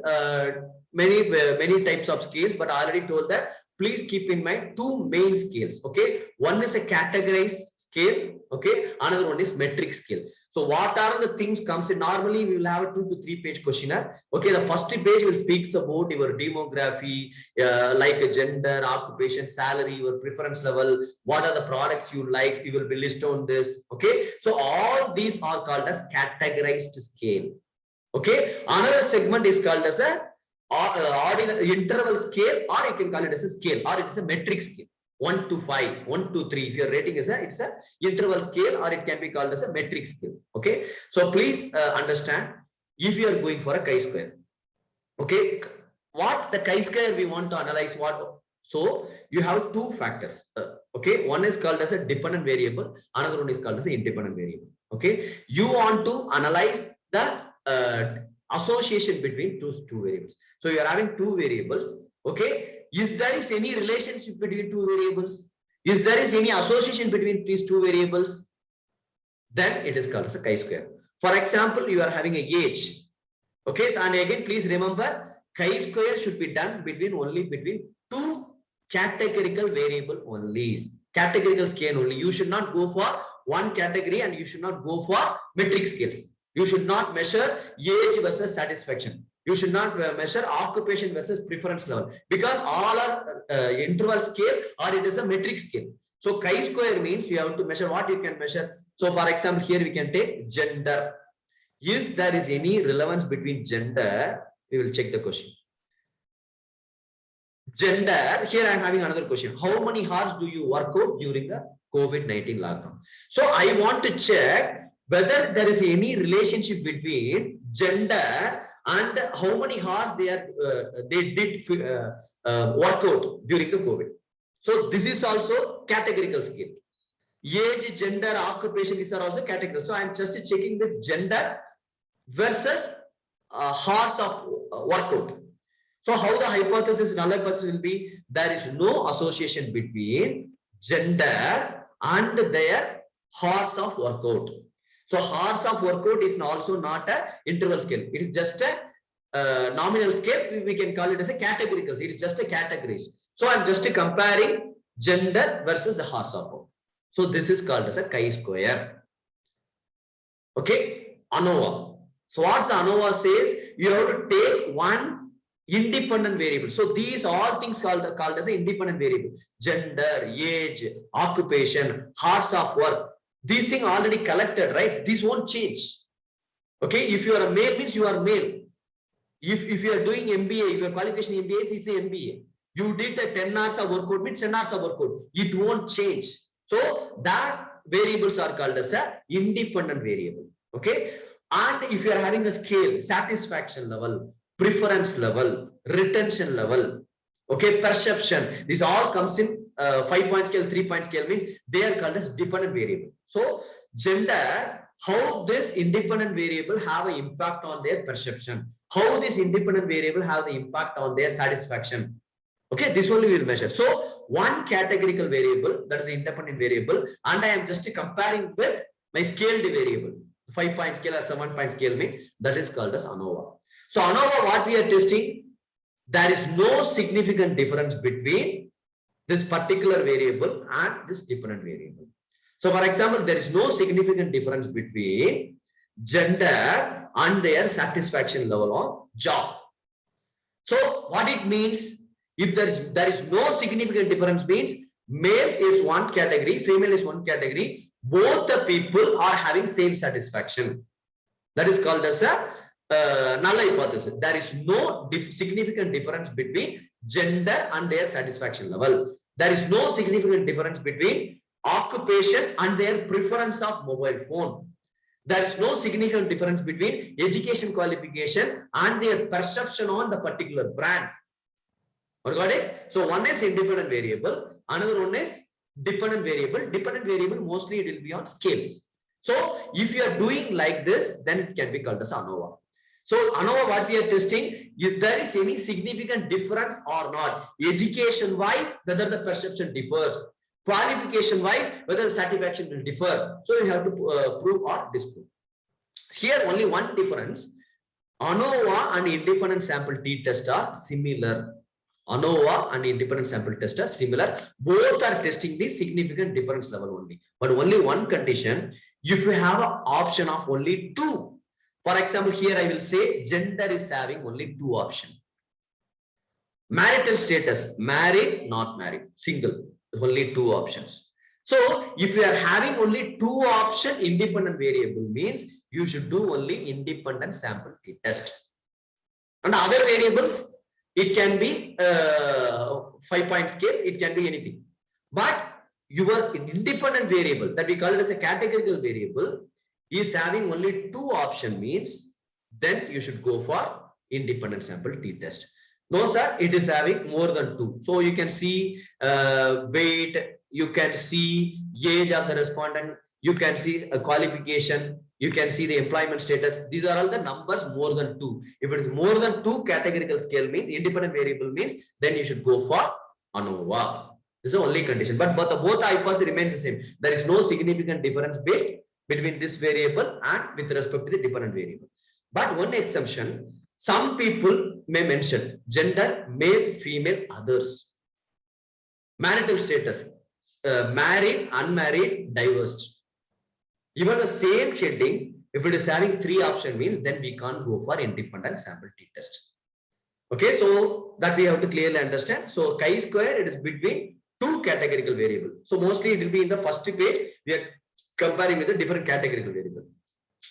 many types of scales, but I already told that. Please keep in mind two main scales. Okay. One is a categorized scale. Okay. Another one is metric scale. So what are the things comes in? Normally we will have a 2 to 3 page questionnaire. Okay. The first page will speaks about your demography, like gender, occupation, salary, your preference level, what are the products you like, you will be listed on this. Okay. So all these are called as categorized scale. Okay. Another segment is called as a ordinal interval scale, or you can call it as a scale, or it is a metric scale. 1 to 5, 1 to 3. If your rating is it's a interval scale, or it can be called as a metric scale. Okay. So please understand, if you are going for a chi-square. Okay. What the chi-square we want to analyze what? So you have two factors. Okay. One is called as a dependent variable. Another one is called as an independent variable. Okay. You want to analyze the association between two variables. So you are having two variables. Okay. If there is any relationship between two variables, if there is any association between these two variables, then it is called as a chi-square. For example, you are having a age. Okay. And again, please remember, chi-square should be done only between two categorical variable only. Categorical scale only. You should not go for one category, and you should not go for metric scales. You should not measure age versus satisfaction. You should not measure occupation versus preference level, because all are interval scale, or it is a metric scale. So chi-square means you have to measure what you can measure. So for example, here we can take gender. If there is any relevance between gender, we will check the question. Gender, here I am having another question. How many hours do you work out during the COVID-19 lockdown? So I want to check whether there is any relationship between gender and how many hours they did work out during the COVID. So this is also categorical scale. Age, gender, occupation, these are also categorical. So I am just checking the gender versus hours of workout. So how the hypothesis, null hypothesis will be, there is no association between gender and their hours of workout. So hours of workout is also not a interval scale. It is just a nominal scale. We can call it as a categorical. It is just a categories. So I'm just comparing gender versus the hours of work. So this is called as a chi-square. Okay. ANOVA. So what the ANOVA says, you have to take one independent variable. So these all things called as an independent variable. Gender, age, occupation, hours of work. These things already collected, right? This won't change. Okay. If you are a male, means you are male. If you are doing MBA, your qualification MBA is MBA. You did a 10 hours of workout, means 10 hours of workout. It won't change. So that variables are called as a independent variable. Okay. And if you are having a scale, satisfaction level, preference level, retention level, okay, perception, this all comes in 5-point scale, 3-point scale, means they are called as dependent variable. So gender, how this independent variable have an impact on their perception, how this independent variable have the impact on their satisfaction. Okay, this only we will measure. So one categorical variable, that is the independent variable, and I am just comparing with my scaled variable, 5-point scale or 7-point scale, means that is called as ANOVA. So ANOVA, what we are testing, there is no significant difference between this particular variable and this dependent variable. So for example, there is no significant difference between gender and their satisfaction level of job. So what it means, if there is no significant difference, means male is one category, female is one category, both the people are having same satisfaction. That is called as a null hypothesis. There is no significant difference between gender and their satisfaction level. There is no significant difference between occupation and their preference of mobile phone. There is no significant difference between education qualification and their perception on the particular brand. Got it? So one is independent variable, another one is dependent variable. Dependent variable, mostly it will be on scales. So if you are doing like this, then it can be called as ANOVA. So ANOVA, what we are testing is there is any significant difference or not. Education wise, whether the perception differs. Qualification wise, whether the satisfaction will differ. So you have to prove or disprove. Here only one difference. ANOVA and independent sample t-test are similar. ANOVA and independent sample test are similar. Both are testing the significant difference level only. But only one condition, if you have an option of only two. For example, here I will say gender is having only two options. Marital status, married, not married, single, only two options. So if you are having only two option, independent variable means you should do only independent sample t-test. And other variables, it can be 5-point scale, it can be anything. But your independent variable that we call it as a categorical variable is having only two option means then you should go for independent sample t-test. No sir, it is having more than two. So you can see weight, you can see age of the respondent, you can see a qualification, you can see the employment status. These are all the numbers more than two. If it is more than two, categorical scale means independent variable means then you should go for ANOVA. This is the only condition. But both hypothesis remains the same. There is no significant difference between this variable and with respect to the dependent variable. But one exception, some people may mention gender, male, female, others. Marital status, married, unmarried, divorced. Even the same heading, if it is having three option means then we can't go for independent sample t-test. Okay, so that we have to clearly understand. So chi-square, it is between two categorical variables. So mostly it will be in the first page, we are comparing with a different categorical variable.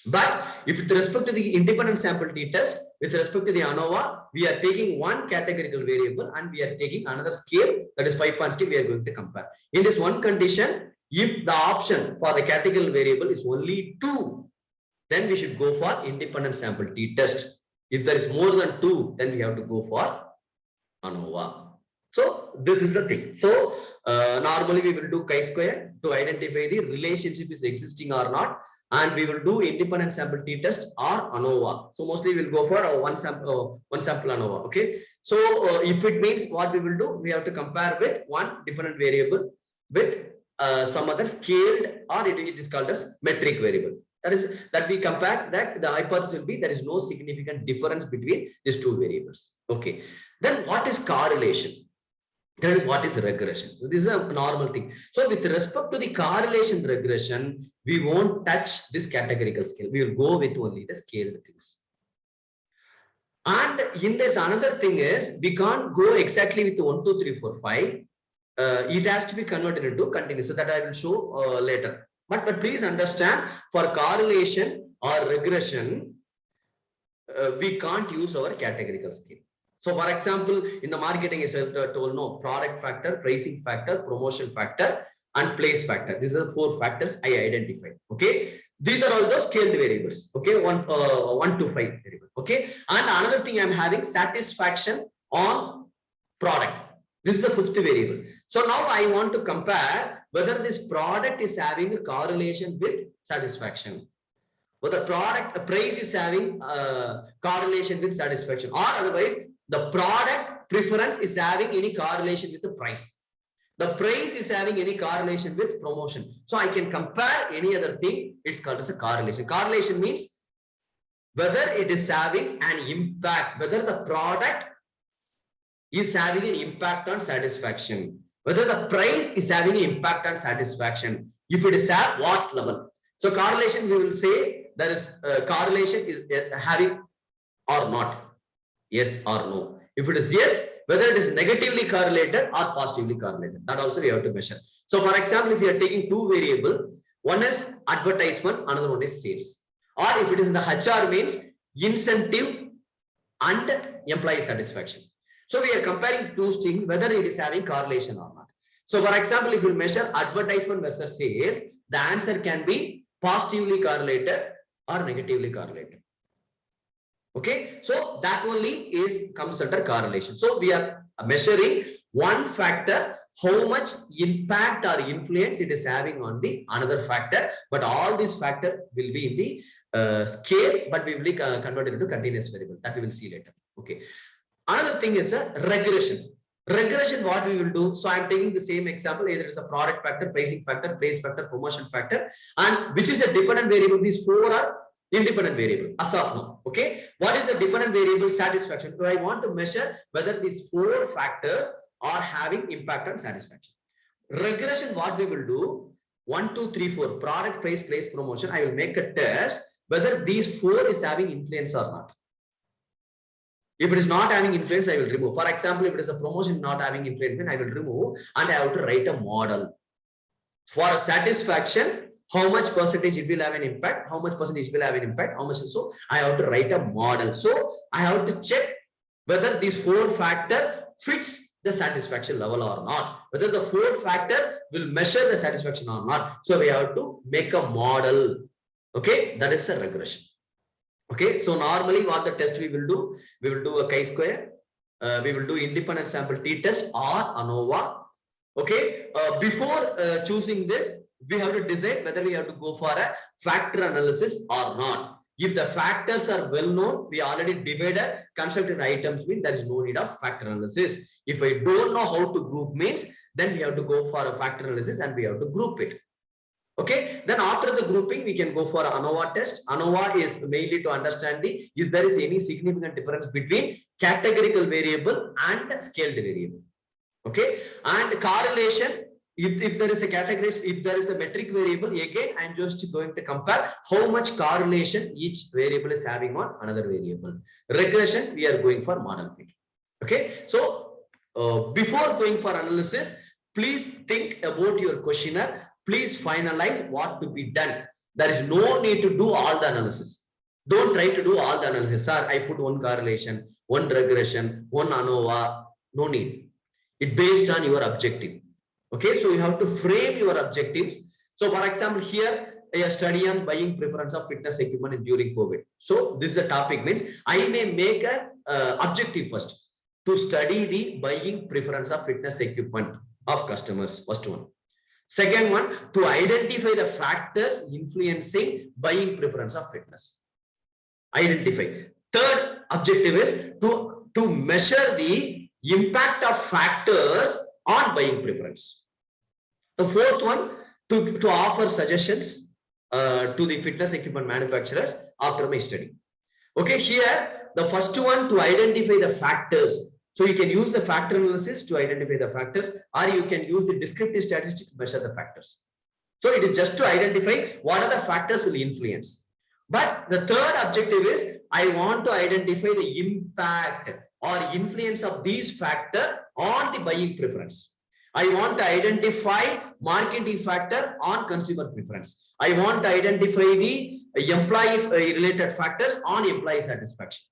But if with respect to the independent sample t-test, with respect to the ANOVA, we are taking one categorical variable and we are taking another scale, that is 5-point scale, we are going to compare. In this one condition, if the option for the categorical variable is only two, then we should go for independent sample t-test. If there is more than two, then we have to go for ANOVA. So this is the thing. So normally we will do chi-square to identify the relationship is existing or not, and we will do independent sample t-test or ANOVA. So mostly we will go for one sample ANOVA. Okay. So if it means what we will do, we have to compare with one dependent variable with some other scaled, or it is called as metric variable. That is that we compare that the hypothesis will be there is no significant difference between these two variables. Okay. Then what is correlation? That is what is regression. So this is a normal thing. So with respect to the correlation regression, we won't touch this categorical scale. We will go with only the scaled things. And in this another thing is we can't go exactly with 1, 2, 3, 4, 5. It has to be converted into continuous. So that I will show later. But please understand, for correlation or regression, we can't use our categorical scale. So for example, in the marketing, is told no, product factor, pricing factor, promotion factor, and place factor. These are the 4 factors I identified. Okay. These are all those scaled variables. Okay. 1 to 5 variable. Okay. And another thing I'm having satisfaction on product. This is the 5th variable. So now I want to compare whether this product is having a correlation with satisfaction. Whether the price is having correlation with satisfaction, or otherwise the product preference is having any correlation with the price. The price is having any correlation with promotion. So I can compare any other thing. It's called as a correlation. Correlation means whether it is having an impact, whether the product is having an impact on satisfaction, whether the price is having an impact on satisfaction. If it is at what level? So correlation, we will say there is correlation is having or not. Yes or no. If it is yes, whether it is negatively correlated or positively correlated, that also we have to measure. So for example, if you are taking 2 variables, one is advertisement, another one is sales. Or if it is in the HR means incentive and employee satisfaction. So we are comparing 2 things, whether it is having correlation or not. So for example, if you measure advertisement versus sales, the answer can be positively correlated or negatively correlated. Okay, so that only comes under correlation. So we are measuring one factor, how much impact or influence it is having on the another factor, but all these factors will be in scale, but we will be converted into continuous variable. That we will see later. Okay. Another thing is a regression. Regression, what we will do. So I'm taking the same example. Either it's a product factor, pricing factor, place factor, promotion factor, and which is a dependent variable. These four are independent variable as of now. Okay. What is the dependent variable? Satisfaction. So I want to measure whether these four factors are having impact on satisfaction. Regression, what we will do, 1, 2, 3, 4, product, price, place, promotion. I will make a test whether these four is having influence or not. If it is not having influence, I will remove. For example, if it is a promotion not having influence, I will remove and I have to write a model. For a satisfaction, how much percentage it will have an impact, how much percentage will have an impact, how much. So I have to write a model. So I have to check whether these four factors fits the satisfaction level or not, whether the four factors will measure the satisfaction or not. So we have to make a model. Okay, that is a regression. Okay, so normally what the test we will do a chi-square, we will do independent sample t-test or ANOVA. Okay, before choosing this, we have to decide whether we have to go for a factor analysis or not. If the factors are well known, we already divided constructed items, means there is no need of factor analysis. If I don't know how to group means, then we have to go for a factor analysis and we have to group it. Okay, then after the grouping, we can go for an ANOVA test. ANOVA is mainly to understand if there is any significant difference between categorical variable and scaled variable. Okay, and correlation, if there is a category, if there is a metric variable, again, I'm just going to compare how much correlation each variable is having on another variable. Regression, we are going for model fit. Okay, so before going for analysis, please think about your questionnaire. Please finalize what to be done. There is no need to do all the analysis. Don't try to do all the analysis. Sir, I put one correlation, one regression, one ANOVA. No need. It's based on your objective. Okay, so you have to frame your objectives. So for example, here a study on buying preference of fitness equipment during COVID. So this is the topic, means I may make a objective first to study the buying preference of fitness equipment of customers. First one. Second one, to identify the factors influencing buying preference of fitness. Identify. Third objective is to measure the impact of factors on buying preference. The fourth one, to offer suggestions to the fitness equipment manufacturers after my study. Okay, here the first one, to identify the factors. So you can use the factor analysis to identify the factors, or you can use the descriptive statistics to measure the factors. So it is just to identify what are the factors will influence. But the third objective is I want to identify the impact or influence of these factors on the buying preference. I want to identify marketing factor on consumer preference. I want to identify the employee related factors on employee satisfaction.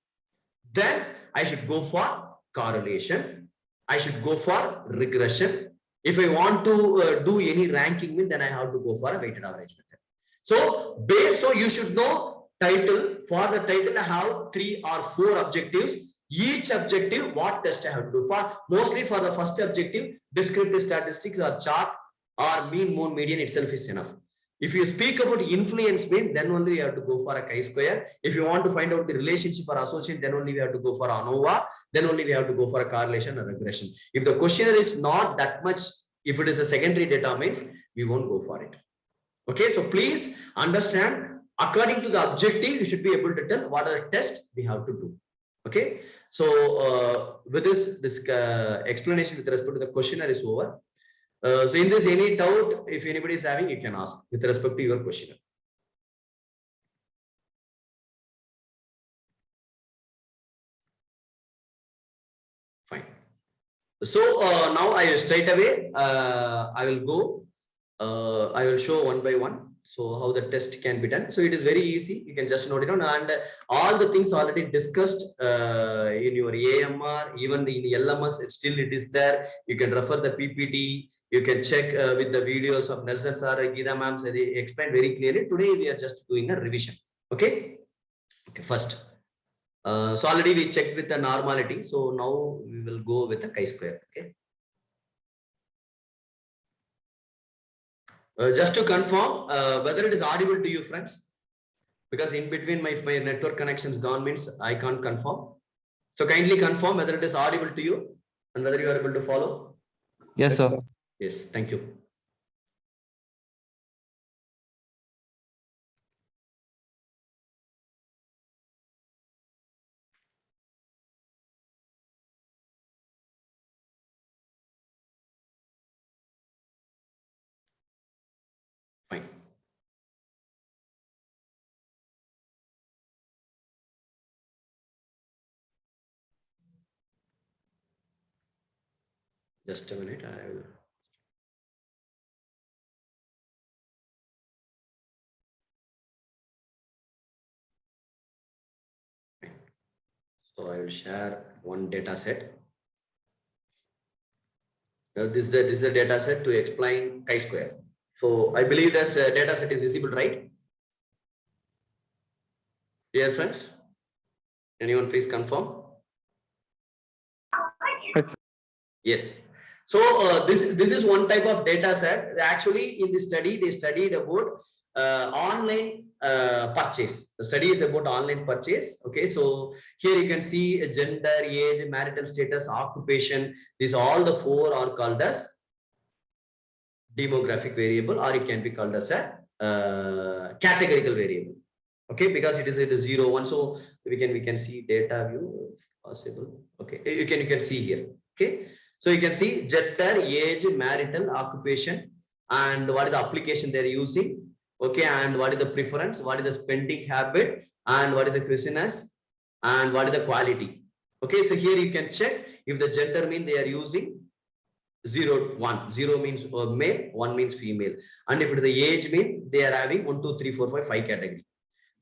Then I should go for correlation. I should go for regression. If I want to do any ranking, then I have to go for a weighted average method. So you should know title. For the title, I have 3 or 4 objectives. Each objective, what test I have to do. Mostly for the first objective, descriptive statistics or chart or mean, mode, median itself is enough. If you speak about influence mean, then only you have to go for a chi-square. If you want to find out the relationship or association, then only we have to go for ANOVA. Then only we have to go for a correlation or regression. If the questionnaire is not that much, if it is a secondary data means, we won't go for it. Okay, so please understand, according to the objective, you should be able to tell what are the tests we have to do. Okay, so with this explanation with respect to the questionnaire is over. So in this, any doubt, if anybody is having, you can ask with respect to your questionnaire. Fine. So now I straight away, I will go, I will show one by one. So how the test can be done. So it is very easy. You can just note it down, and all the things already discussed in your AMR, even in the LMS, it is there. You can refer the PPT. You can check with the videos of Nelson sir, Geeta ma'am, so they explained very clearly. Today we are just doing a revision. Okay. Okay. First, so already we checked with the normality. So now we will go with the chi-square. Okay. Just to confirm whether it is audible to you, friends, because in between my network connections gone means I can't confirm. So kindly confirm whether it is audible to you and whether you are able to follow. Yes, sir. Yes, thank you. Fine. Just a minute, I will. So I will share one data set. This is the data set to explain chi-square. So I believe this data set is visible, right? Dear friends, anyone please confirm? Yes. So this is one type of data set. Actually, in the study, they studied about online purchase. The study is about online purchase. Okay, so here you can see gender, age, marital status, occupation. These all the four are called as demographic variable, or it can be called as a categorical variable. Okay, because it is 0, 1. So we can see data view possible. Okay, you can see here. Okay. So you can see gender, age, marital, occupation, and what is the application they're using. Okay, and what is the preference, what is the spending habit, and what is the christmas, and what is the quality. Okay, so here you can check if the gender mean they are using 0, 1. 0 means male, 1 means female. And if it is the age mean they are having 1, 2, 3, 4, 5, 5 category.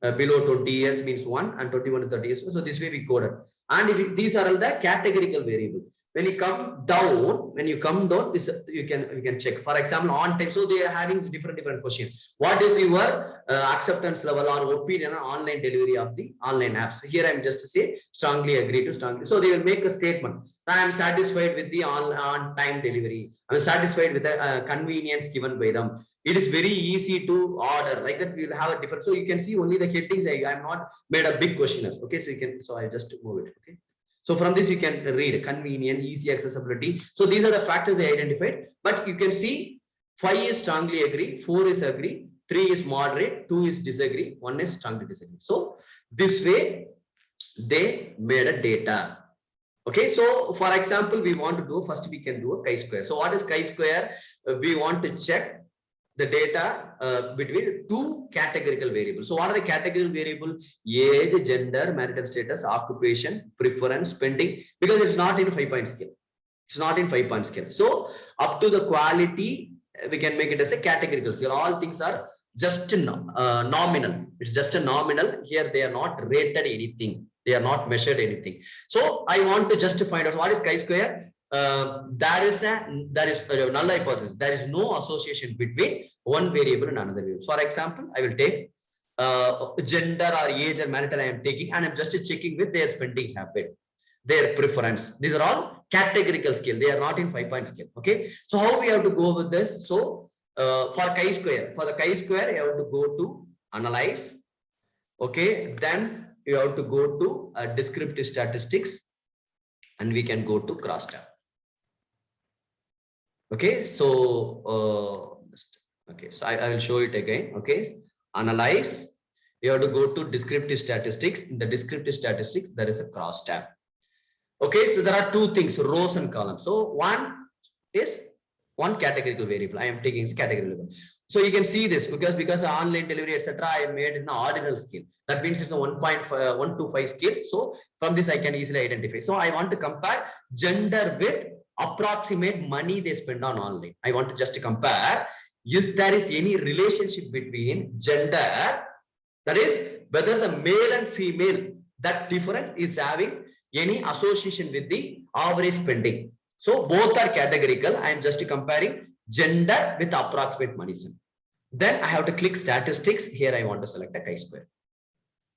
Below 20 years means 1, and 21 to 30 years. So this way we coded. And if these are all the categorical variable. When you come down, this you can check. For example, on time. So they are having different questions. What is your acceptance level or opinion on online delivery of the online apps? So here I am just to say strongly agree to strongly. So they will make a statement. I am satisfied with the on time delivery. I am satisfied with the convenience given by them. It is very easy to order. Like that, we will have a different. So you can see only the headings. I am not made a big questionnaire. Okay, so you can. So I just move it. Okay. So from this you can read convenience, easy accessibility. So these are the factors they identified. But you can see 5 is strongly agree, 4 is agree, 3 is moderate, 2 is disagree, 1 is strongly disagree. So this way they made a data. Okay, so for example, we want to do first we can do a chi-square. So what is chi-square? We want to check the data between two categorical variables. So what are the categorical variables? Age, gender, marital status, occupation, preference, spending, because it's not in 5-point scale. It's not in 5-point scale. So up to the quality, we can make it as a categorical scale. All things are just nominal. It's just a nominal. Here they are not rated anything. They are not measured anything. So I want to just find out what is chi-square. That is a null hypothesis. There is no association between one variable and another variable. For example, I will take gender or age or marital I am taking, and I'm just checking with their spending habit, their preference. These are all categorical scale. They are not in 5-point scale. Okay. So how we have to go with this? So for chi-square, you have to go to analyze. Okay. Then you have to go to descriptive statistics, and we can go to crosstab. Okay, so okay, so I will show it again. Okay, analyze. You have to go to descriptive statistics. In the descriptive statistics, there is a crosstab. Okay, so there are two things, rows and columns. So one is one categorical variable. I am taking as categorical variable. So you can see this because online delivery, etc. I made in the ordinal scale. That means it's a 1.125 scale. So from this I can easily identify. So I want to compare gender with approximate money they spend on online. I want to just compare if there is any relationship between gender, that is whether the male and female, that difference is having any association with the average spending. So both are categorical. I am just comparing gender with approximate money spent. Then I have to click statistics. Here I want to select a chi-square.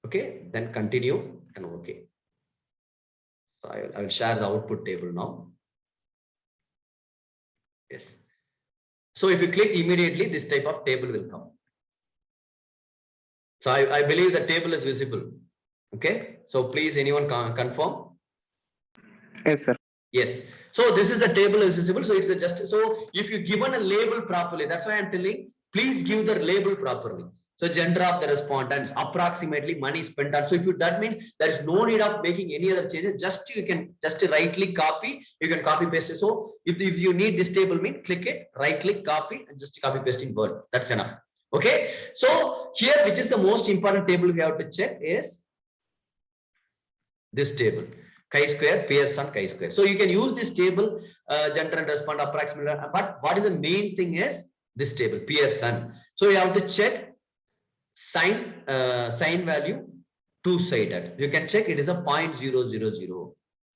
Okay, then continue and okay. So I will share the output table now. Yes. So if you click immediately, this type of table will come. So I believe the table is visible. Okay. So please, anyone confirm? Yes, sir. Yes. So this is the table is visible. So it's just, so if you given a label properly, that's why I'm telling, please give the label properly. So gender of the respondents, approximately money spent on. So if you, that means there is no need of making any other changes. Just you can just right click copy. You can copy paste it. So if you need this table, mean click it, right click, copy, and just copy paste in Word. That's enough. Okay. So here, which is the most important table we have to check is this table. Chi-square, Pearson chi-square. So you can use this table, gender and respond approximately. But what is the main thing is this table, Pearson. So you have to check sign value two-sided. You can check it is a 0.000.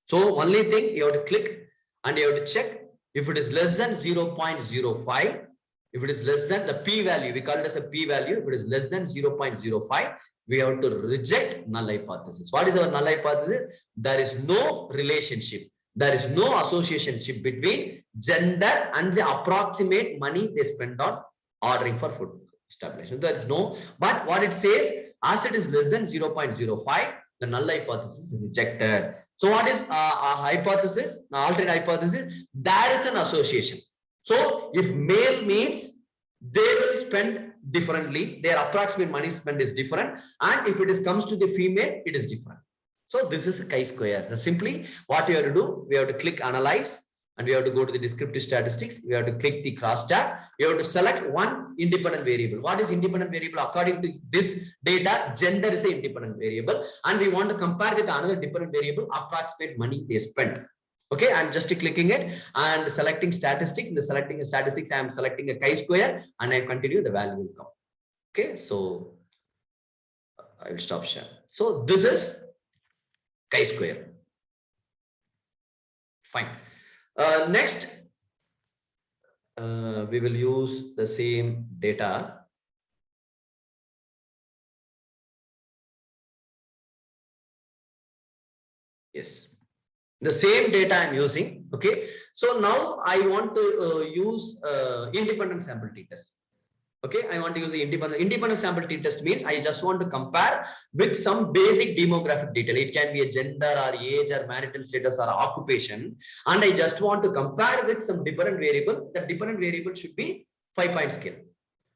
So only thing you have to click and you have to check if it is less than 0.05. If it is less than the p-value, we call it as a p-value. If it is less than 0.05, we have to reject null hypothesis. What is our null hypothesis? There is no relationship. There is no associationship between gender and the approximate money they spend on ordering for food establishment. There is no, but what it says, as it is less than 0.05, the null hypothesis is rejected. So what is a hypothesis, an alternate hypothesis? There is an association. So if male means they will spend differently, their approximate money spent is different, and if it comes to the female, it is different. So this is a chi-square. So simply what you have to do, we have to click analyze, and we have to go to the descriptive statistics. We have to click the cross tab. You have to select one independent variable. What is independent variable? According to this data, gender is an independent variable, and we want to compare with another dependent variable, approximate money they spent. Okay, I'm just clicking it and selecting statistics. In the selecting statistics, I am selecting a chi-square, and I continue, the value will come. Okay, so I will stop share. So this is chi-square. Fine. Next, we will use the same data. Yes. The same data I'm using. Okay. So now I want to use independent sample t-test. Okay. I want to use the independent sample t-test means I just want to compare with some basic demographic detail. It can be a gender or age or marital status or occupation. And I just want to compare with some different variable. The different variable should be 5-point scale.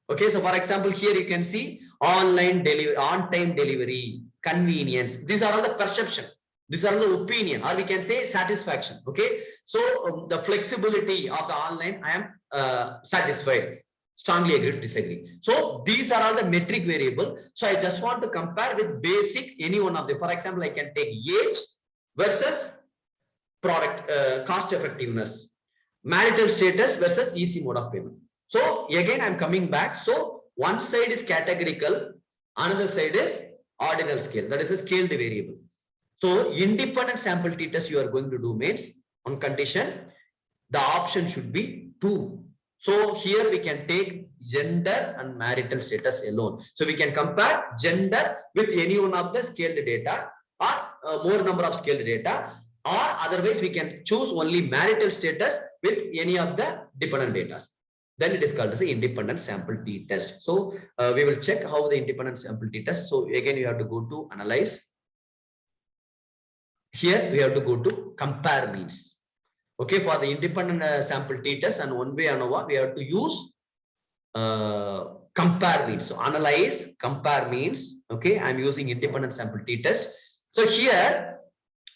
Okay. So for example, here you can see online delivery, on-time delivery, convenience. These are all the perception. These are the opinion, or we can say satisfaction. Okay. So the flexibility of the online, I am satisfied. Strongly agree, disagree. So these are all the metric variable. So I just want to compare with basic any one of them. For example, I can take age versus product cost effectiveness, marital status versus easy mode of payment. So again, I'm coming back. So one side is categorical, another side is ordinal scale. That is a scaled variable. So independent sample t-test you are going to do means on condition, the option should be 2. So here we can take gender and marital status alone. So we can compare gender with any one of the scaled data or more number of scaled data, or otherwise we can choose only marital status with any of the dependent data. Then it is called as the independent sample t-test. So we will check how the independent sample t-test. So again, you have to go to analyze. Here we have to go to compare means. Okay, for the independent sample t-test and one way ANOVA, we have to use compare means. So analyze, compare means. Okay, I'm using independent sample t-test. So here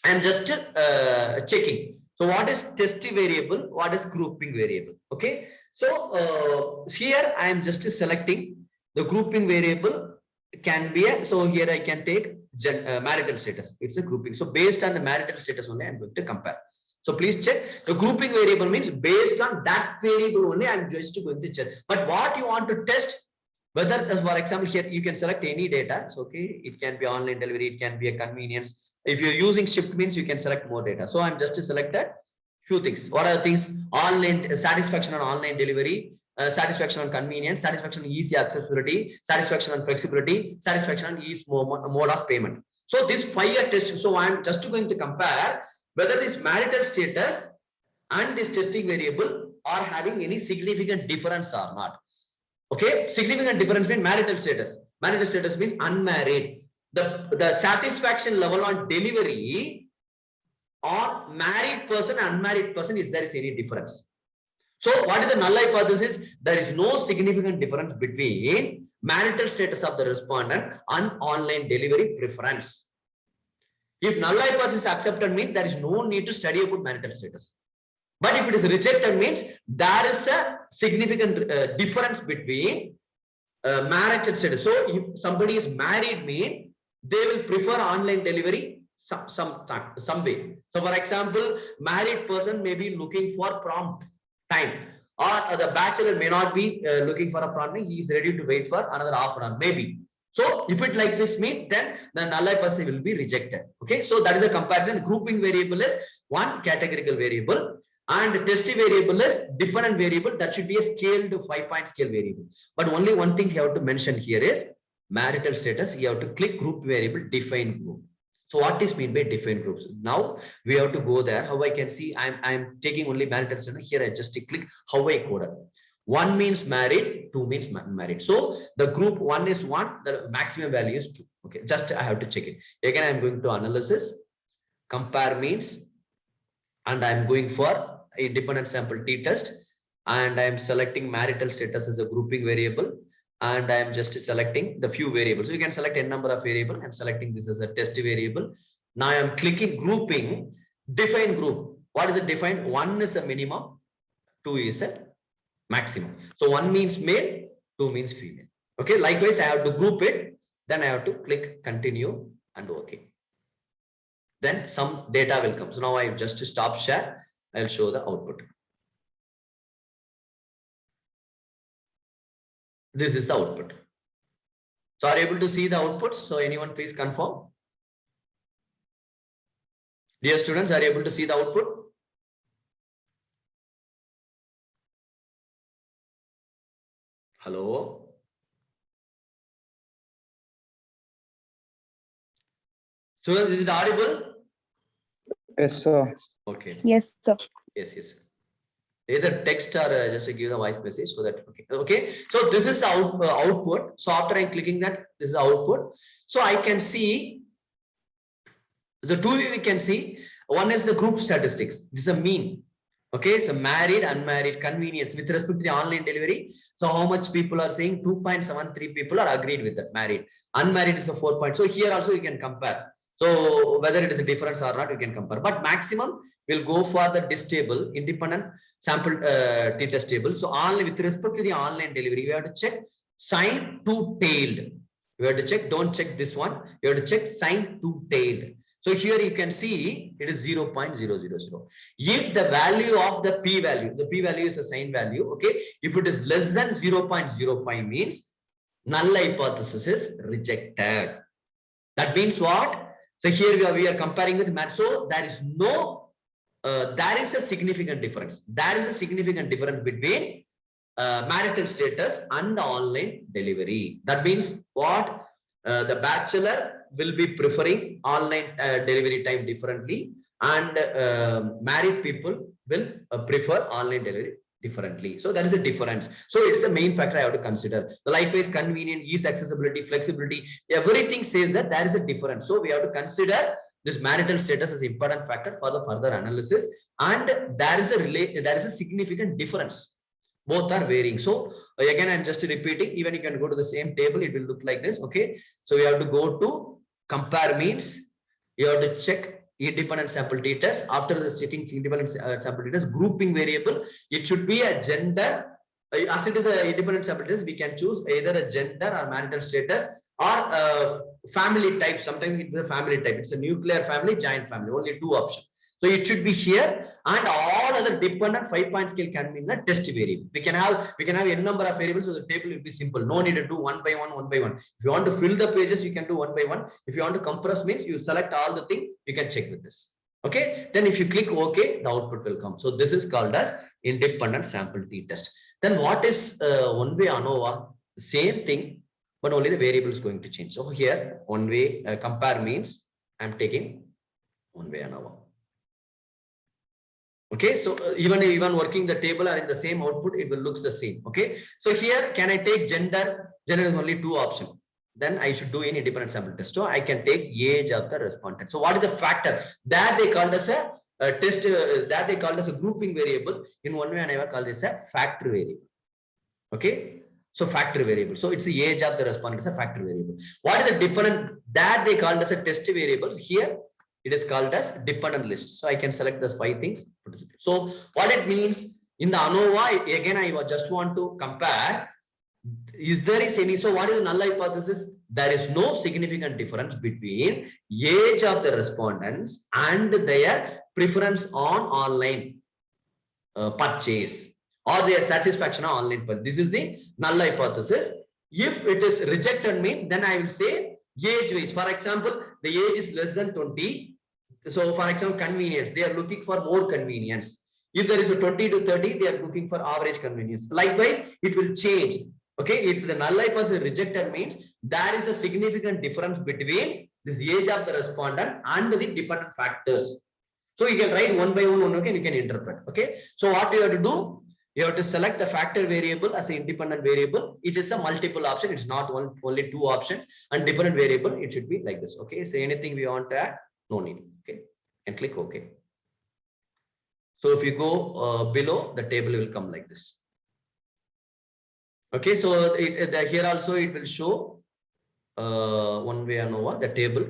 I'm just checking. So what is test variable? What is grouping variable? Okay, so here I am just selecting the grouping variable can be a, so here I can take marital status. It's a grouping. So based on the marital status only, I'm going to compare. So please check. The grouping variable means based on that variable only, I'm just going to check. But what you want to test, whether, for example, here you can select any data. So okay, it can be online delivery, it can be a convenience. If you're using shift means you can select more data. So I'm just to select that few things. What are the things? Online satisfaction on online delivery, satisfaction on convenience, satisfaction on easy accessibility, satisfaction on flexibility, satisfaction on ease mode of payment. So this 5-year test. So I'm just going to compare whether this marital status and this testing variable are having any significant difference or not. Okay, significant difference means marital status. Marital status means unmarried. The satisfaction level on delivery on married person and unmarried person, is there is any difference? So what is the null hypothesis? There is no significant difference between marital status of the respondent and online delivery preference. If null hypothesis accepted means there is no need to study about marital status. But if it is rejected means there is a significant difference between marital status. So if somebody is married means they will prefer online delivery some way. So for example, married person may be looking for prompt time, or the bachelor may not be looking for a prompt time. He is ready to wait for another half an hour maybe. So if it like this means, then the null hypothesis will be rejected. Okay, so that is the comparison. Grouping variable is one categorical variable, and test variable is dependent variable. That should be a scaled 5-point scale variable. But only one thing you have to mention here is marital status. You have to click group variable define group. So what is mean by defined groups? Now we have to go there. How I can see? I'm taking only marital status. Here I just click how I coded. 1 means married, 2 means unmarried. So the group 1 is 1, the maximum value is 2. Okay, just I have to check it. Again, I'm going to analysis, compare means, and I'm going for independent sample t-test, and I'm selecting marital status as a grouping variable, and I'm just selecting the few variables. So you can select n number of variable. I'm selecting this as a test variable. Now I'm clicking grouping, define group. What is it defined? 1 is a minimum, 2 is a maximum. So 1 means male, 2 means female. Okay, likewise I have to group it, then I have to click continue and okay. Then some data will come. So now I just stop share. I'll show the output. This is the output. So are you able to see the output? So anyone please confirm. Dear students, are you able to see the output? Hello. Students, is it audible? Yes, sir. Okay. Yes, sir. Yes, yes. Either text or just give the voice message so that okay. Okay. So this is the output. So after I'm clicking that, this is the output. So I can see the two we can see. One is the group statistics. This is a mean. Okay, so married, unmarried, convenience with respect to the online delivery. So how much people are saying? 2.73 people are agreed with that. Married, unmarried is a 4 point. So here also you can compare. So whether it is a difference or not, you can compare. But maximum will go for the DIST table, independent sample t-test table. So only with respect to the online delivery, you have to check sign to tailed. You have to check. Don't check this one. You have to check sign to tailed. So here you can see it is 0.000. If the value of the p-value, the p-value is a sign value, okay. If it is less than 0.05 means null hypothesis is rejected. That means what? So here we are comparing with math. So there is no, there is a significant difference. There is a significant difference between marital status and the online delivery. That means what? The bachelor will be preferring online delivery time differently, and married people will prefer online delivery differently. So there is a difference. So it is a main factor I have to consider. The likewise convenient, ease, accessibility, flexibility, everything says that there is a difference. So we have to consider this marital status as an important factor for the further analysis, and there is a significant difference. Both are varying. So again, I'm just repeating. Even you can go to the same table, it will look like this. Okay. So we have to go to compare means. You have to check independent sample t-test. After the settings independent sample t-test, grouping variable, it should be a gender. As it is an independent sample test, we can choose either a gender or marital status or a family type. Sometimes it's a family type. It's a nuclear family, giant family. Only 2 options. So it should be here, and all other dependent 5-point scale can be in the test variable. We can have n number of variables, so the table will be simple. No need to do one by one. If you want to fill the pages, you can do one by one. If you want to compress means you select all the thing, you can check with this. Okay. Then if you click OK, the output will come. So this is called as independent sample t-test. Then what is one-way ANOVA? Same thing, but only the variable is going to change. So here one-way compare means I'm taking one-way ANOVA. Okay, so even working the table or in the same output, it will look the same. Okay, so here can I take gender? Gender is only 2 options. then I should do an independent sample test. So I can take age of the respondent. So what is the factor that they called as a test, that they called as a grouping variable? In one way, and I will call this a factor variable. Okay, so factor variable. So it's the age of the respondent is a factor variable. What is the dependent that they called as a test variable? Here it is called as dependent list. So I can select those 5 things. So what it means in the ANOVA, again, I just want to compare. Is there any, so what is the null hypothesis? There is no significant difference between age of the respondents and their preference on online purchase or their satisfaction on online purchase. This is the null hypothesis. If it is rejected means, then I will say age wise. For example, the age is less than 20. So for example, convenience, they are looking for more convenience. If there is a 20 to 30, they are looking for average convenience. Likewise, it will change. Okay, if the null hypothesis rejected means there is a significant difference between this age of the respondent and the dependent factors. So you can write one by one, okay, you can interpret. Okay, so what you have to do? You have to select the factor variable as an independent variable. It is a multiple option. It's not only 2 options. And dependent variable, it should be like this. Okay, so anything we want to add, no need. Okay, and click OK. So if you go below, the table will come like this. Okay, so here also it will show one way ANOVA, the table.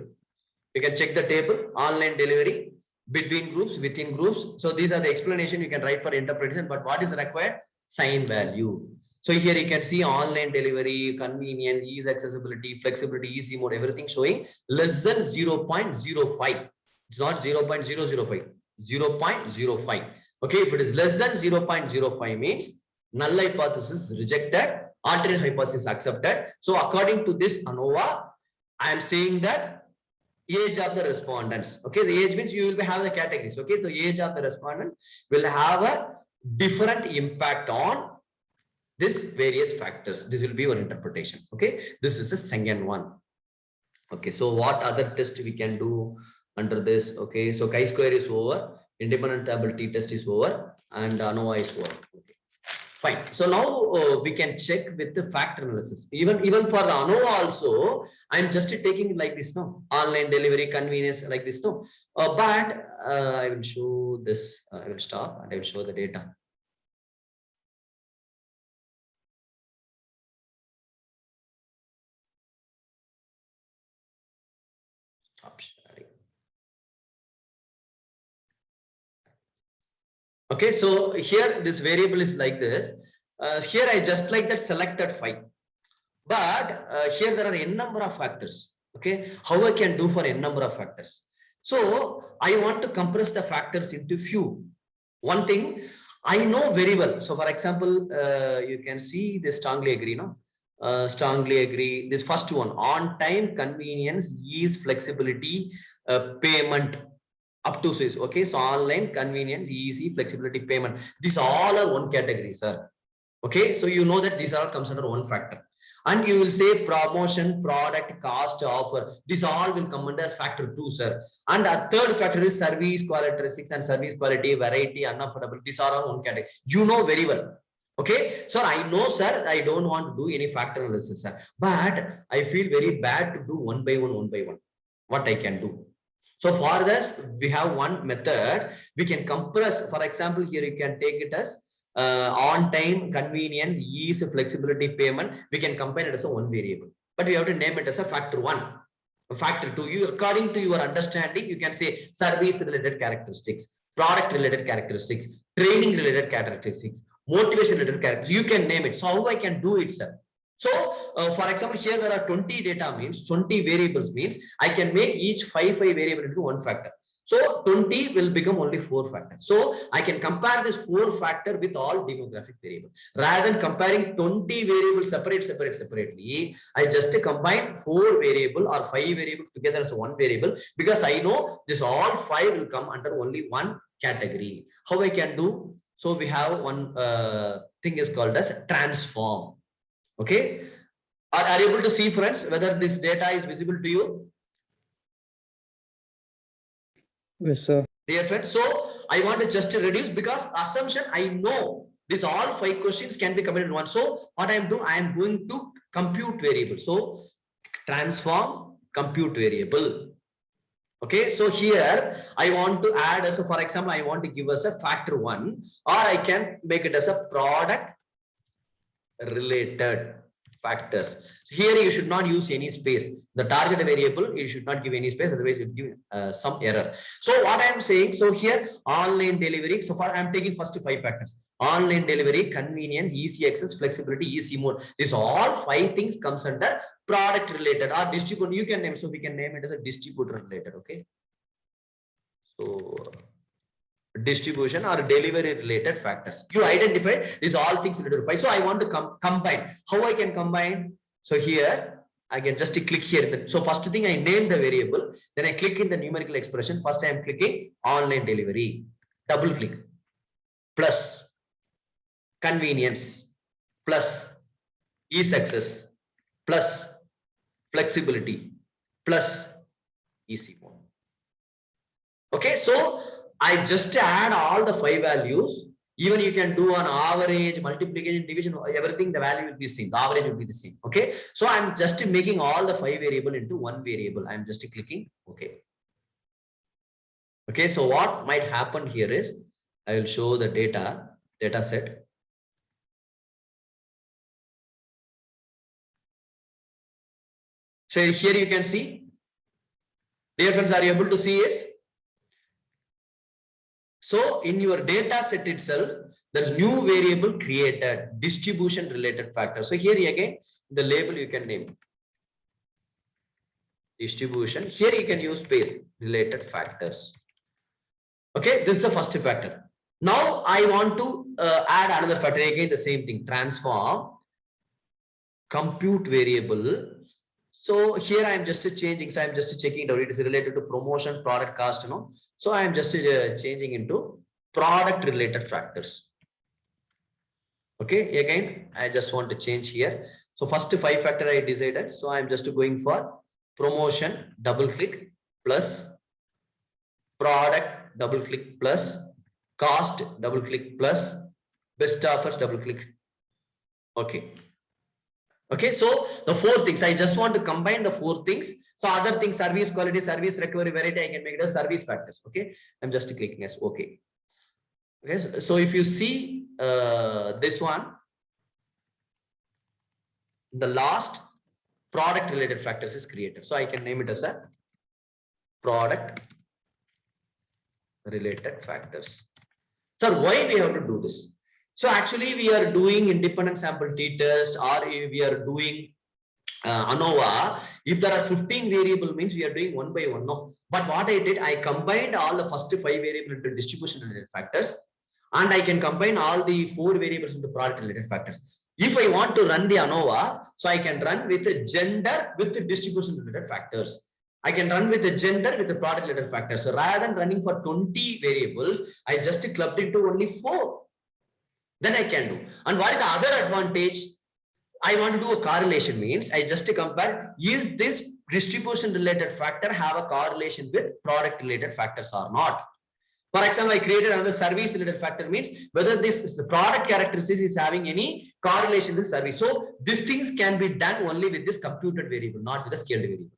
You can check the table, online delivery, between groups, within groups. So these are the explanation you can write for interpretation, but what is required? Sign value. So here you can see online delivery, convenience, ease, accessibility, flexibility, easy mode, everything showing less than 0.05. It's not 0.005, 0.05. Okay, if it is less than 0.05 means null hypothesis rejected, alternate hypothesis accepted. So according to this ANOVA, I am saying that age of the respondents. Okay, the age means you will have the categories. Okay, so age of the respondent will have a different impact on this various factors. This will be your interpretation. Okay, this is the second one. Okay, so what other test we can do under this? Okay, so chi-square is over, independent table t-test is over, and ANOVA is over. Okay, fine. So now we can check with the factor analysis. Even for the ANOVA also, I'm just taking like this, no, online delivery, convenience, like this, no. But I will show this. I will stop and I will show the data. Stop sharing. Okay, so here this variable is like this. Here I just like that selected 5. But here there are n number of factors. Okay, how I can do for n number of factors? So I want to compress the factors into few. One thing I know very well. So for example, you can see this strongly agree, no? Strongly agree. This first one, on time, convenience, ease, flexibility, payment. Up to 6. Okay, so online, convenience, easy, flexibility, payment. These all are one category, sir. Okay, so you know that these all comes under one factor. And you will say promotion, product, cost, offer. These all will come under as factor 2, sir. And a third factor is service characteristics and service quality, variety, unaffordable. These are all one category. You know very well. Okay, so I know, sir, I don't want to do any factor analysis, sir. But I feel very bad to do one by one. What I can do? So for this, we have one method. We can compress. For example, here you can take it as on time, convenience, ease, flexibility, payment. We can combine it as a one variable. But we have to name it as a factor 1. A factor 2. You, according to your understanding, you can say service related characteristics, product related characteristics, training related characteristics, motivation related characteristics. You can name it. So how I can do it, sir? So, for example, here there are 20 data means 20 variables means I can make each 5 variable into one factor. So 20 will become only 4 factors. So I can compare this 4 factor with all demographic variables. Rather than comparing 20 variables separately, I just combine 4 variable or 5 variables together as one variable, because I know this all 5 will come under only one category. How I can do? So we have one thing is called as transform. Okay, are you able to see, friends, whether this data is visible to you? Yes, sir. Dear friends, so I want to just reduce, because assumption I know these all 5 questions can be combined in one. So what I am doing, I am going to compute variable. So transform compute variable. Okay, so here I want to add as a, for example, I want to give us a factor 1, or I can make it as a product related factors. So here you should not use any space. The target variable, you should not give any space, otherwise it will give some error. So what I am saying, so here online delivery, so far I am taking first 5 factors. Online delivery, convenience, easy access, flexibility, easy mode. These all 5 things comes under product related or distributor. You can name, so we can name it as a distributor related. Okay, so distribution or delivery related factors. You identify these all things related to 5. So I want to combine. How I can combine? So here I can just click here. So first thing, I name the variable, then I click in the numerical expression. First I am clicking online delivery, double click, plus convenience, plus ease access, plus flexibility, plus easy mode. Okay, so I just add all the 5 values. Even you can do an average, multiplication, division, everything, the value will be the same. The average will be the same. Okay, so I'm just making all the 5 variable into one variable. I'm just clicking OK. Okay, so what might happen here is I will show the data set. So here you can see, dear friends, are you able to see is? So in your data set itself, there's new variable created, distribution related factor. So here again, the label you can name distribution. Here you can use space related factors. Okay, this is the first factor. Now I want to add another factor, again the same thing, transform compute variable. So here I am just changing. So I am just checking it out. It is related to promotion, product cost, you know. So I am just changing into product related factors. Okay, again, I just want to change here. So first 5 factor I decided. So I am just going for promotion, double click, plus product, double click, plus cost, double click, plus best offers, double click. Okay. Okay, so the 4 things, I just want to combine the 4 things. So other things, service quality, service recovery, variety, I can make it as service factors. Okay, I'm just clicking as OK. Okay, so if you see this one, the last product related factors is created. So I can name it as a product related factors. So why we have to do this? So actually we are doing independent sample t-test, or we are doing ANOVA. If there are 15 variable means we are doing 1 by 1. No, but what I did, I combined all the first 5 variable into distribution related factors, and I can combine all the 4 variables into product related factors. If I want to run the ANOVA, so I can run with the gender with the distribution related factors. I can run with the gender with the product related factors. So rather than running for 20 variables, I just clubbed into only 4. Then I can do. And what is the other advantage? I want to do a correlation, means I just compare, is this distribution related factor have a correlation with product related factors or not. For example, I created another service related factor, means whether this product characteristics is having any correlation with service. So these things can be done only with this computed variable, not with the scaled variable.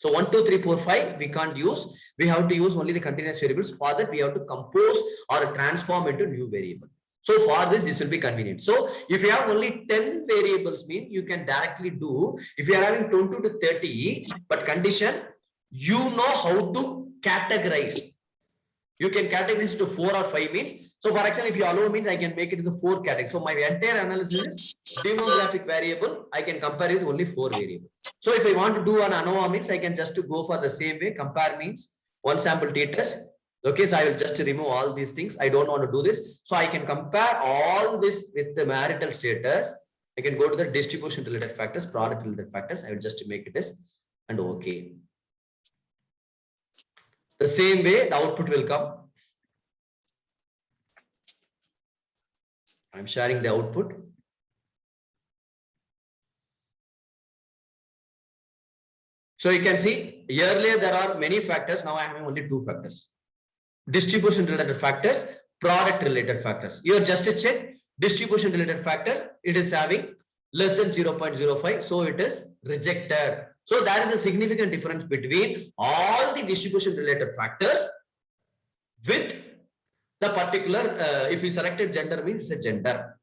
So 1, 2, 3, 4, 5 we can't use. We have to use only the continuous variables. For that we have to compose or transform into new variable. So for this will be convenient. So if you have only 10 variables, mean you can directly do. If you are having 20 to 30, but condition, you know how to categorize. You can categorize to 4 or 5 means. So for example, if you allow means I can make it as a 4 category. So my entire analysis is demographic variable. I can compare with only 4 variables. So if I want to do an ANOVA means I can just go for the same way. Compare means 1 sample t-test. Okay, so I will just remove all these things. I don't want to do this. So I can compare all this with the marital status. I can go to the distribution related factors, product related factors. I will just make it as and okay. The same way the output will come. I'm sharing the output. So you can see earlier there are many factors. Now I am having only 2 factors. Distribution related factors, product related factors. You are just to check distribution related factors. It is having less than 0.05. So it is rejected. So there is a significant difference between all the distribution related factors with the particular, if we selected gender means it's a gender.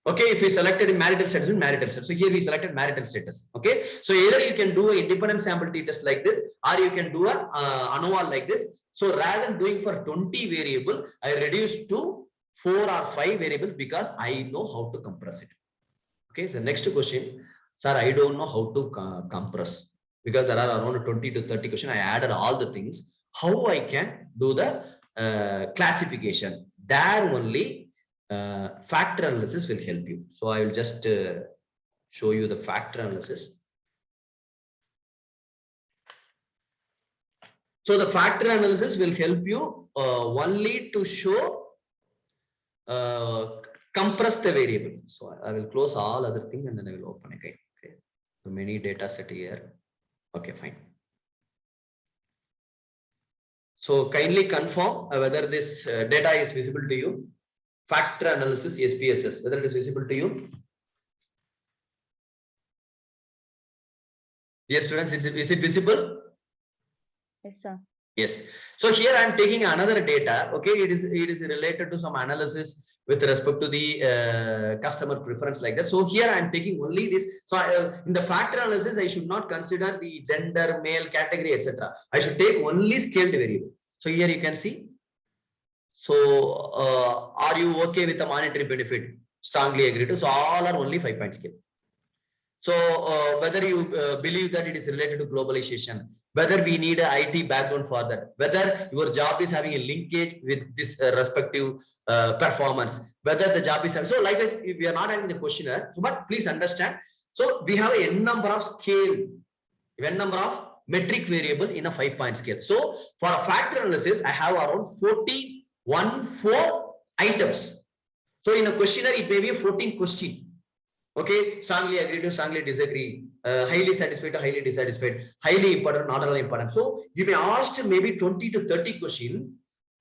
Okay, if we selected in marital status, means marital status. So here we selected marital status. Okay, so either you can do an independent sample t-test like this, or you can do a ANOVA like this. So rather than doing for 20 variable, I reduced to 4 or 5 variables because I know how to compress it. Okay, so next question, sir, I don't know how to compress because there are around 20 to 30 questions. I added all the things. How I can do the classification? There only factor analysis will help you. So I will just show you the factor analysis. So the factor analysis will help you only to show compress the variable. So I will close all other things and then I will open again. Okay. So many data set here. Okay, fine. So kindly confirm whether this data is visible to you. Factor analysis SPSS, whether it is visible to you. Yes, students, is it visible? Yes, sir. Yes. So here I am taking another data. Okay, it is related to some analysis with respect to the customer preference like that. So here I am taking only this. So in the factor analysis, I should not consider the gender, male, category, etc. I should take only scaled variable. So here you can see. So are you okay with the monetary benefit? Strongly agree to. So all are only 5-point scale. So whether you believe that it is related to globalization, whether we need an IT background for that, whether your job is having a linkage with this respective performance, whether the job is having, so like this, if we are not having the questionnaire, so but please understand. So we have a n number of scale, n number of metric variable in a 5-point scale. So for a factor analysis, I have around 14 items. So in a questionnaire, it may be a 14 question. Okay, strongly agree to strongly disagree, highly satisfied to highly dissatisfied, highly important, not at all important. So you may ask maybe 20 to 30 question,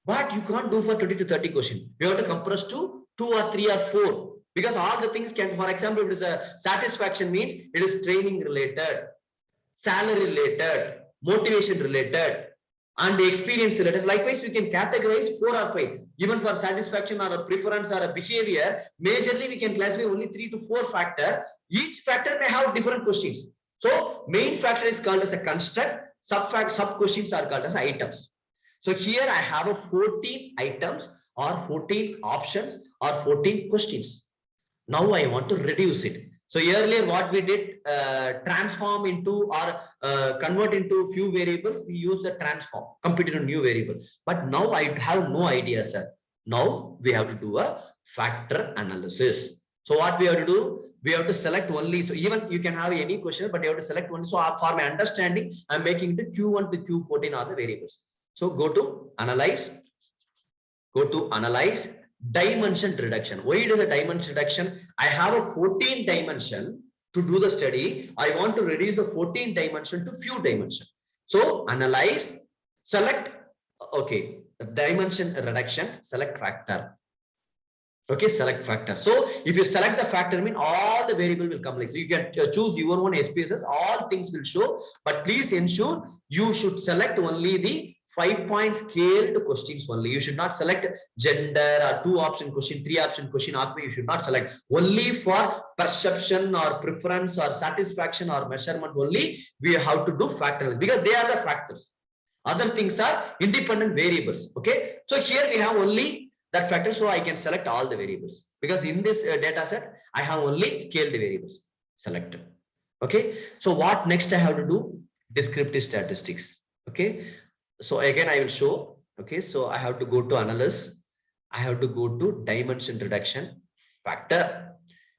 but you can't do for 20 to 30 question. You have to compress to 2 or 3 or 4 because all the things can, for example, if it is a satisfaction means it is training related, salary related, motivation related, and the experience related. Likewise, we can categorize 4 or 5. Even for satisfaction or a preference or a behavior, majorly we can classify only 3 to 4 factor. Each factor may have different questions. So main factor is called as a construct, sub questions are called as items. So here I have a 14 items or 14 options or 14 questions. Now I want to reduce it. So earlier what we did, transform into or convert into few variables, we use the transform, compute into new variable. But now I have no idea, sir. Now we have to do a factor analysis. So what we have to do, we have to select only. So even you can have any question, but you have to select one. So for my understanding, I'm making the Q1 to Q14 are the variables. So go to analyze, dimension reduction. Why it is a dimension reduction? I have a 14 dimension to do the study. I want to reduce the 14 dimension to few dimension. So analyze, select, okay, dimension reduction, select factor. Okay, select factor. So if you select the factor, mean all the variable will come like so. You can choose your own SPSS, all things will show, but please ensure you should select only the 5-point scaled questions only. You should not select gender or 2-option question, 3-option question. You should not select only for perception or preference or satisfaction or measurement only. We have to do factors because they are the factors. Other things are independent variables. Okay, so here we have only that factor, so I can select all the variables because in this data set I have only scaled variables selected. Okay, so what next I have to do? Descriptive statistics. Okay. So again, I will show. Okay, so I have to go to analysis. I have to go to dimension reduction factor.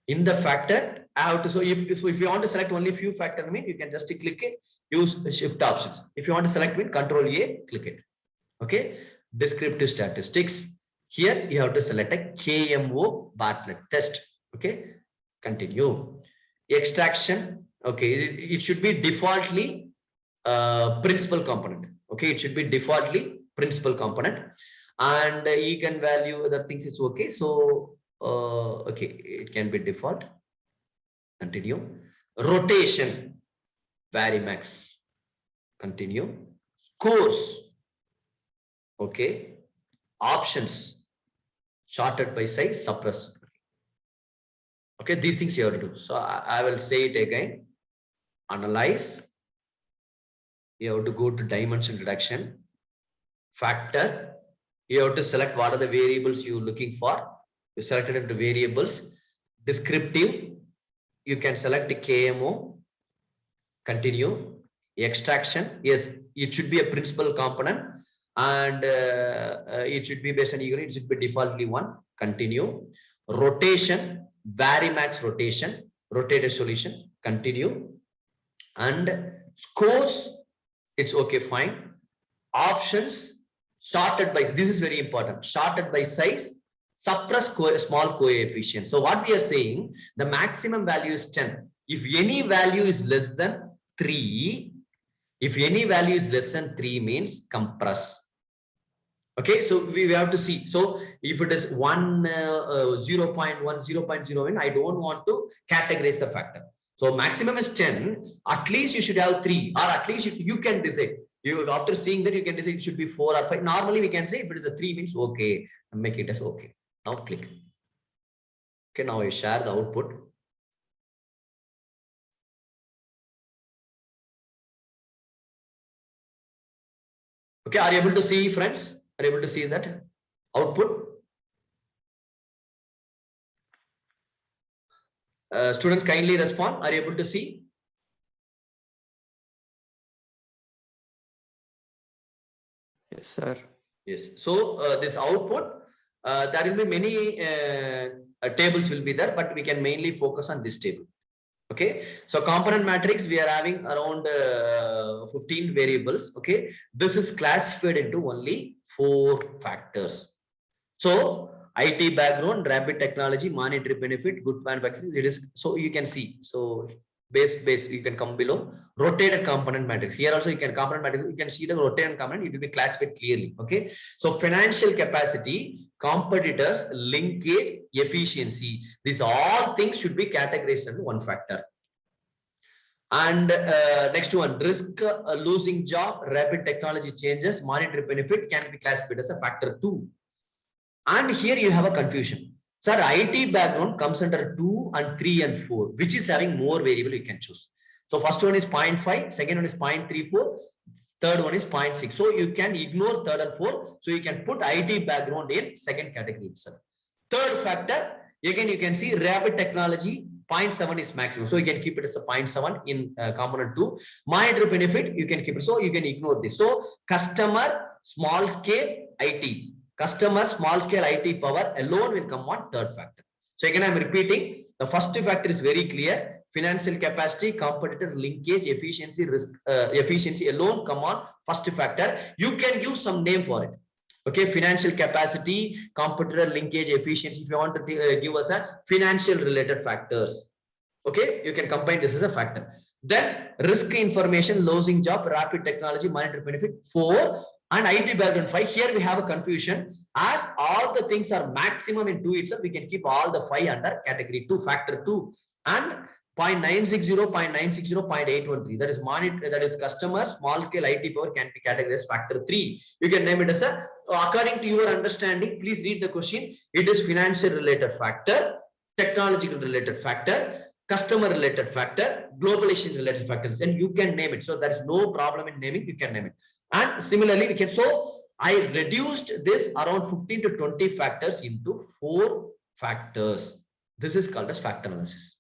In the factor, I have to. So if you want to select only few factor, I mean you can just click it. Use shift options. If you want to select mean Control A, click it. Okay, descriptive statistics. Here you have to select a KMO Bartlett test. Okay, continue. Extraction. Okay, it should be defaultly principal component. Okay, it should be defaultly principal component, and eigenvalue other things is okay. So okay, it can be default. Continue. Rotation, Varimax. Continue. Scores. Okay. Options, sorted by size, suppress. Okay, these things you have to do. So I will say it again. Analyze. You have to go to dimension reduction. Factor. You have to select what are the variables you're looking for. You selected into variables. Descriptive. You can select the KMO. Continue. Extraction. Yes, it should be a principal component. And it should be based on equal, it should be defaultly 1. Continue. Rotation, Varimax rotation, rotated solution. Continue. And scores, it's okay, fine. Options, sorted by, this is very important, sorted by size, suppress small coefficient. So what we are saying, the maximum value is 10. If any value is less than 3, if any value is less than 3 means compress. Okay, so we have to see. So if it is 1, 0.1, 0.01, I don't want to categorize the factor. So maximum is 10. At least you should have 3, or at least you can decide. You after seeing that you can decide it should be 4 or 5. Normally we can say if it is a 3 means okay, make it as okay. Now click. Okay, now I share the output. Okay, are you able to see, friends? Are you able to see that output? Students, kindly respond. Are you able to see? Yes, sir. Yes. So this output, there will be many tables will be there, but we can mainly focus on this table. Okay, so component matrix, we are having around 15 variables. Okay, this is classified into only 4 factors. So IT background, rapid technology, monetary benefit, good manufacturing, it is, so you can see. So base, you can come below. Rotated component matrix. Here also you can component matrix, you can see the rotated component, it will be classified clearly. Okay, so financial capacity, competitors, linkage, efficiency, these all things should be categorized into 1 factor. And next one, risk, losing job, rapid technology changes, monetary benefit can be classified as a factor 2. And here you have a confusion. Sir, IT background comes under 2 and 3 and 4, which is having more variable you can choose. So first one is 0.5, second one is 0.34, third one is 0.6. So you can ignore third and 4. So you can put IT background in second category itself. Third factor, again you can see rapid technology, 0.7 is maximum. So you can keep it as a 0.7 in component 2. Monetary benefit, you can keep it. So you can ignore this. So customer, small scale, IT. Customer, small scale IT power alone will come on third factor. So again, I'm repeating, the first factor is very clear. Financial capacity, competitor, linkage, efficiency, risk, efficiency alone come on first factor. You can use some name for it. Okay, financial capacity, competitor, linkage, efficiency. If you want to give us a financial related factors, okay, you can combine this as a factor. Then risk information, losing job, rapid technology, monetary benefit 4, and IT background 5. Here we have a confusion. As all the things are maximum in 2 itself, we can keep all the 5 under category 2, factor 2, and 0.960, 0.960, 0.813. That is monetary, that is customer, small scale IT power can be categorized as factor 3. You can name it as a, according to your understanding, please read the question. It is financial related factor, technological related factor, customer related factor, globalization related factors, and you can name it. So there is no problem in naming, you can name it. And similarly, we can, so I reduced this around 15 to 20 factors into 4 factors. This is called as factor analysis.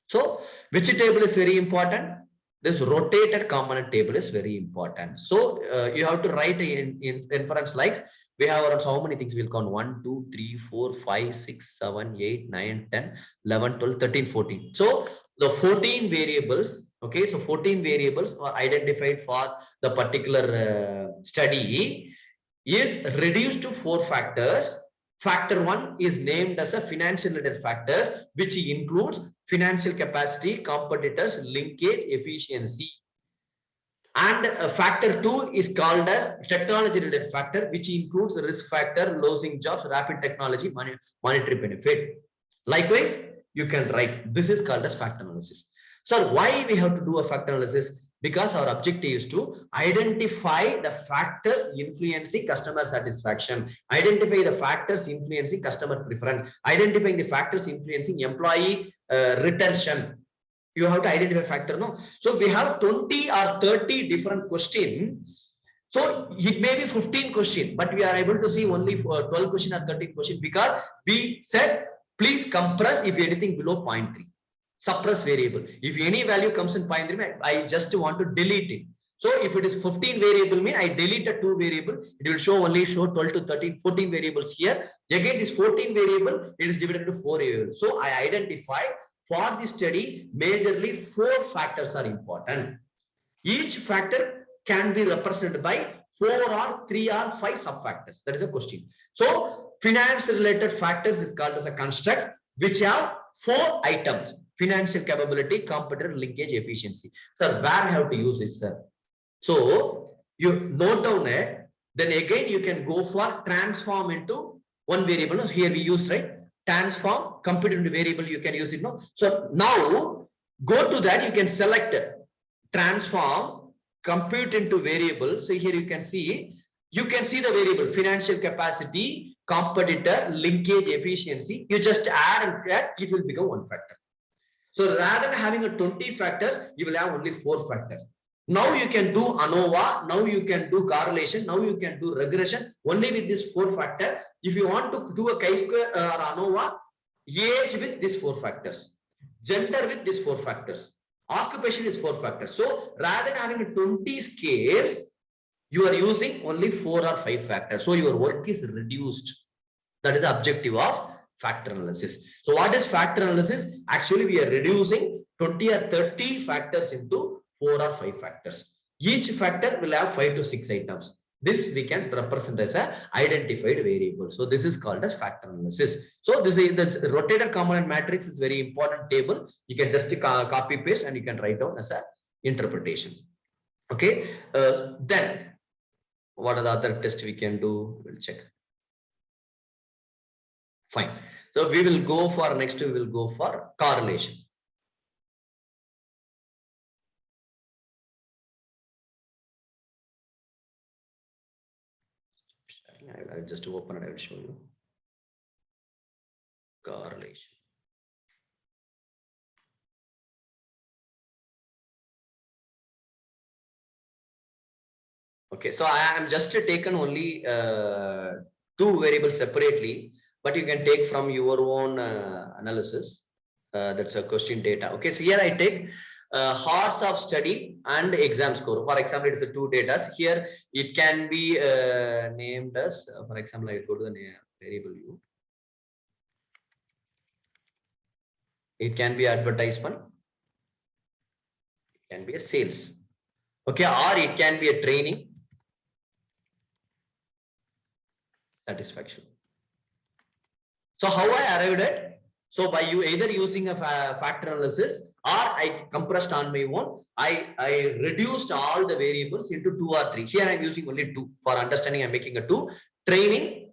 So which table is very important? This rotated component table is very important. So you have to write in inference like, we have around how many things we'll count? 1, 2, 3, 4, 5, 6, 7, 8, 9, 10, 11, 12, 13, 14. So the 14 variables, okay, so 14 variables are identified for the particular study is reduced to 4 factors. Factor 1 is named as a financial related factors, which includes financial capacity, competitors, linkage, efficiency. And factor 2 is called as technology related factor, which includes risk factor, losing jobs, rapid technology, monetary benefit. Likewise, you can write. This is called as factor analysis. So why we have to do a factor analysis? Because our objective is to identify the factors influencing customer satisfaction, identify the factors influencing customer preference, identifying the factors influencing employee retention. You have to identify factor, no? So we have 20 or 30 different questions. So it may be 15 questions, but we are able to see only 12 questions or 13 questions because we said, please compress if anything below 0.3. Suppress variable. If any value comes in 0.3, I just want to delete it. So if it is 15 variable, mean I delete a 2 variable, it will show 12 to 13, 14 variables here. Again, this 14 variable, it is divided into 4 variables. So I identify for this study, majorly 4 factors are important. Each factor can be represented by 4 or 3 or 5 sub-factors. That is a question. So finance related factors is called as a construct which have 4 items. Financial capability, competitor, linkage, efficiency. Sir, where I have to use this, sir? So you note down it, then again you can go for transform into one variable. Here we use, right? Transform, compute into variable, you can use it. No? So now go to that, you can select transform, compute into variable. So here you can see the variable financial capacity, competitor, linkage, efficiency. You just add and add, it will become one factor. So rather than having a 20 factors, you will have only 4 factors. Now you can do ANOVA, now you can do correlation, now you can do regression only with this 4 factor. If you want to do a chi-square or ANOVA, age with these 4 factors, gender with these 4 factors, occupation with 4 factors. So rather than having 20 scales, you are using only 4 or 5 factors. So your work is reduced. That is the objective of factor analysis. So what is factor analysis? Actually, we are reducing 20 or 30 factors into 4 or 5 factors. Each factor will have 5 to 6 items. This we can represent as a identified variable. So this is called as factor analysis. So this is the rotated component matrix is very important table. You can just copy paste and you can write down as a interpretation. Okay. Then what are the other tests we can do? We'll check. Fine. So we will go for next. We will go for correlation. I'll just open it. I will show you correlation. Okay, so I am just taken only 2 variables separately, but you can take from your own analysis. That's a question data. Okay, so here I take hours of study and exam score. For example, it's a 2 data. Here it can be named as, for example, I go to the variable view. It can be advertisement. It can be a sales. Okay, or it can be a training. Satisfaction. So how I arrived at? So by you either using a factor analysis or I compressed on my own, I reduced all the variables into 2 or 3. Here I'm using only 2 for understanding. I'm making a 2 training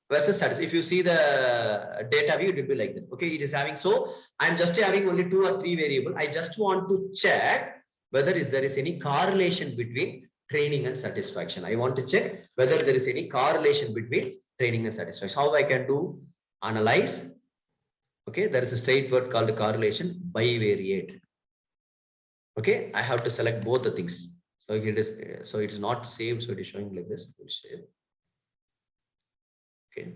versus satisfaction. If you see the data view, it will be like this. Okay, it is having, so I'm just having only 2 or 3 variables. I just want to check whether there is any correlation between training and satisfaction. I want to check whether there is any correlation between training and satisfaction. How I can do? Analyze. Okay, there is a straight word called correlation, bivariate. Okay, I have to select both the things. So it is, so it's not saved, so it is showing like this. We'll save. Okay,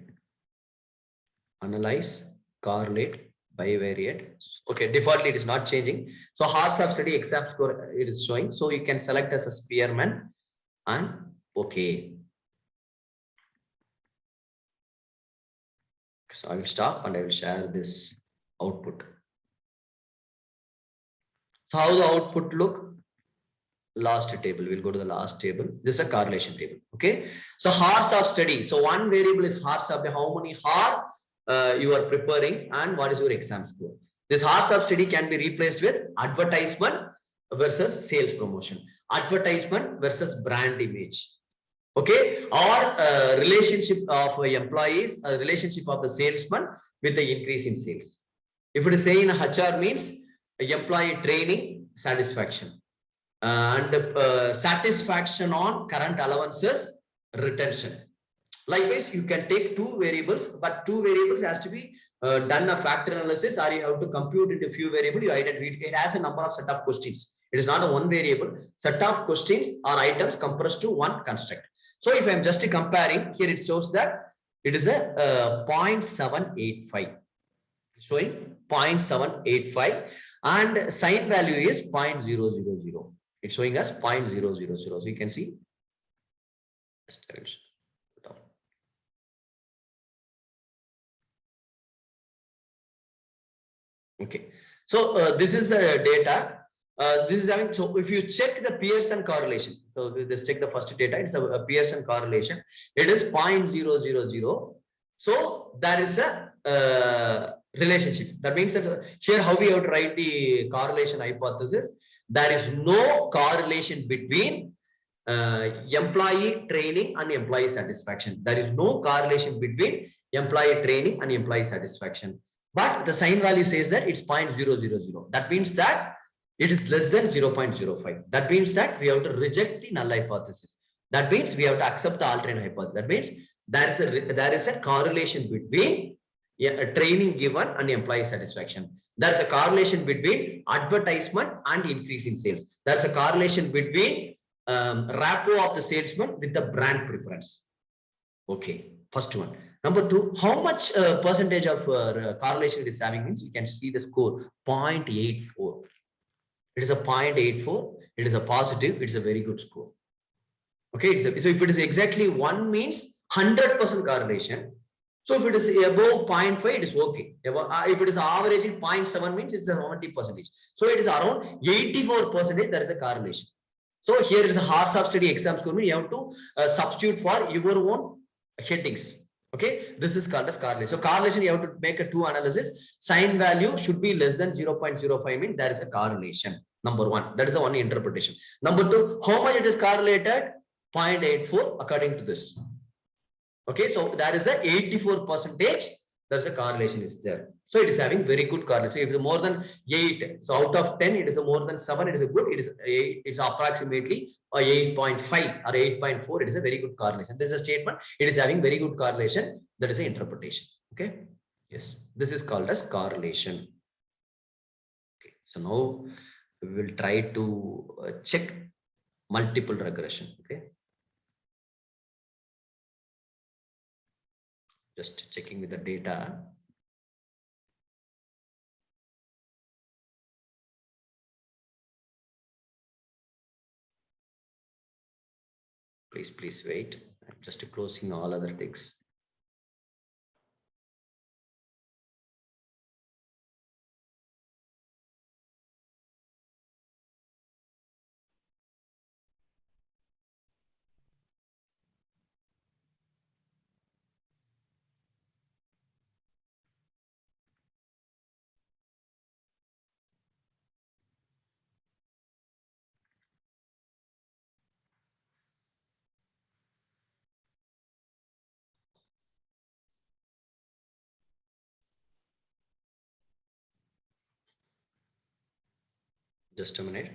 analyze, correlate, bivariate. Okay, defaultly it is not changing. So hours of study, exam score, it is showing. So you can select as a Spearman and okay. So I will stop and I will share this output. So how the output look? Last table. We'll go to the last table. This is a correlation table. Okay. So hours of study. So one variable is hours of how many hours you are preparing and what is your exam score. This hours of study can be replaced with advertisement versus sales promotion, advertisement versus brand image. Okay, or relationship of employees, relationship of the salesman with the increase in sales. If it is saying HR means employee training satisfaction and satisfaction on current allowances retention. Likewise, you can take two variables, but two variables has to be done a factor analysis, or you have to compute into few variable. You identify it has a number of set of questions. It is not a one variable. Set of questions or items compressed to one construct. So if I am just comparing here, it shows that it is a 0.785, showing 0.785, and sign value is 0.000. It's showing us 0.000. So you can see. Okay, so this is the data. This is having, so if you check the Pearson correlation, so let's check the first data. It's a Pearson correlation. It is 0.000. So there is a relationship. That means that here how we have to write the correlation hypothesis. There is no correlation between employee training and employee satisfaction. There is no correlation between employee training and employee satisfaction. But the sign value says that it's 0.000. That means that it is less than 0.05. That means that we have to reject the null hypothesis. That means we have to accept the alternate hypothesis. That means there is a correlation between training given and employee satisfaction. There is a correlation between advertisement and increase in sales. There is a correlation between rapport of the salesman with the brand preference. Okay, first one. Number two, how much percentage of correlation it is having means you can see the score 0.84. It is a 0.84. It is a positive. It is a very good score. Okay, so if it is exactly 1 means 100% correlation. So if it is above 0.5, it is okay. If it is averaging 0.7 means it's a 70%. So it is around 84%. There is a correlation. So here is a hard subsidy exam score. You have to substitute for your own headings. Okay, this is called as correlation. So correlation, you have to make a two analysis. Sign value should be less than 0.05 mean there is a correlation. Number one, that is the one interpretation. Number two, how much it is correlated? 0.84 according to this. Okay, so there is a 84%. There's a correlation is there. So it is having very good correlation. If it is more than 8, so out of 10, it is a more than 7. It is a good. It is approximately 8.5 or 8.4. It is a very good correlation. This is a statement. It is having very good correlation. That is an interpretation. Okay. Yes. This is called as correlation. Okay. So now we will try to check multiple regression. Okay. Just checking with the data. Please wait. I'm just closing all other things. Just a minute.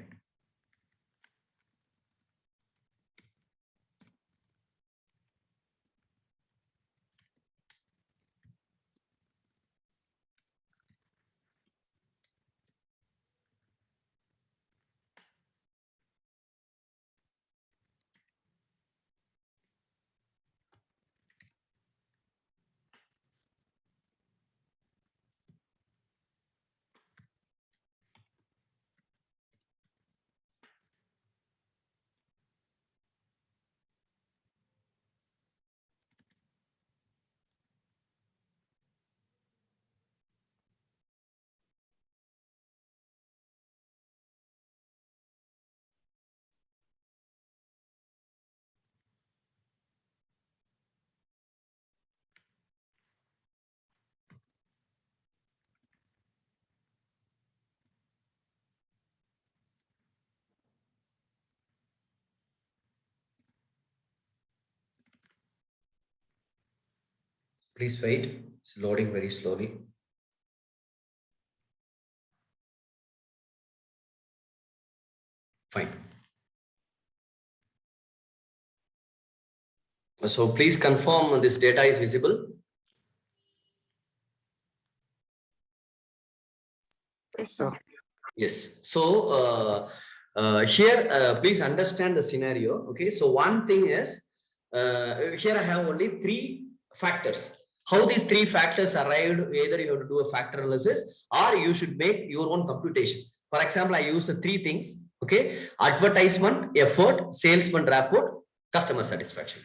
Please wait. It's loading very slowly. Fine. So please confirm this data is visible. Yes, sir. Yes. So here, please understand the scenario. Okay. So one thing is, here I have only 3 factors. How these 3 factors arrived, either you have to do a factor analysis or you should make your own computation. For example, I use the 3 things. Okay. Advertisement, effort, salesman rapport, customer satisfaction.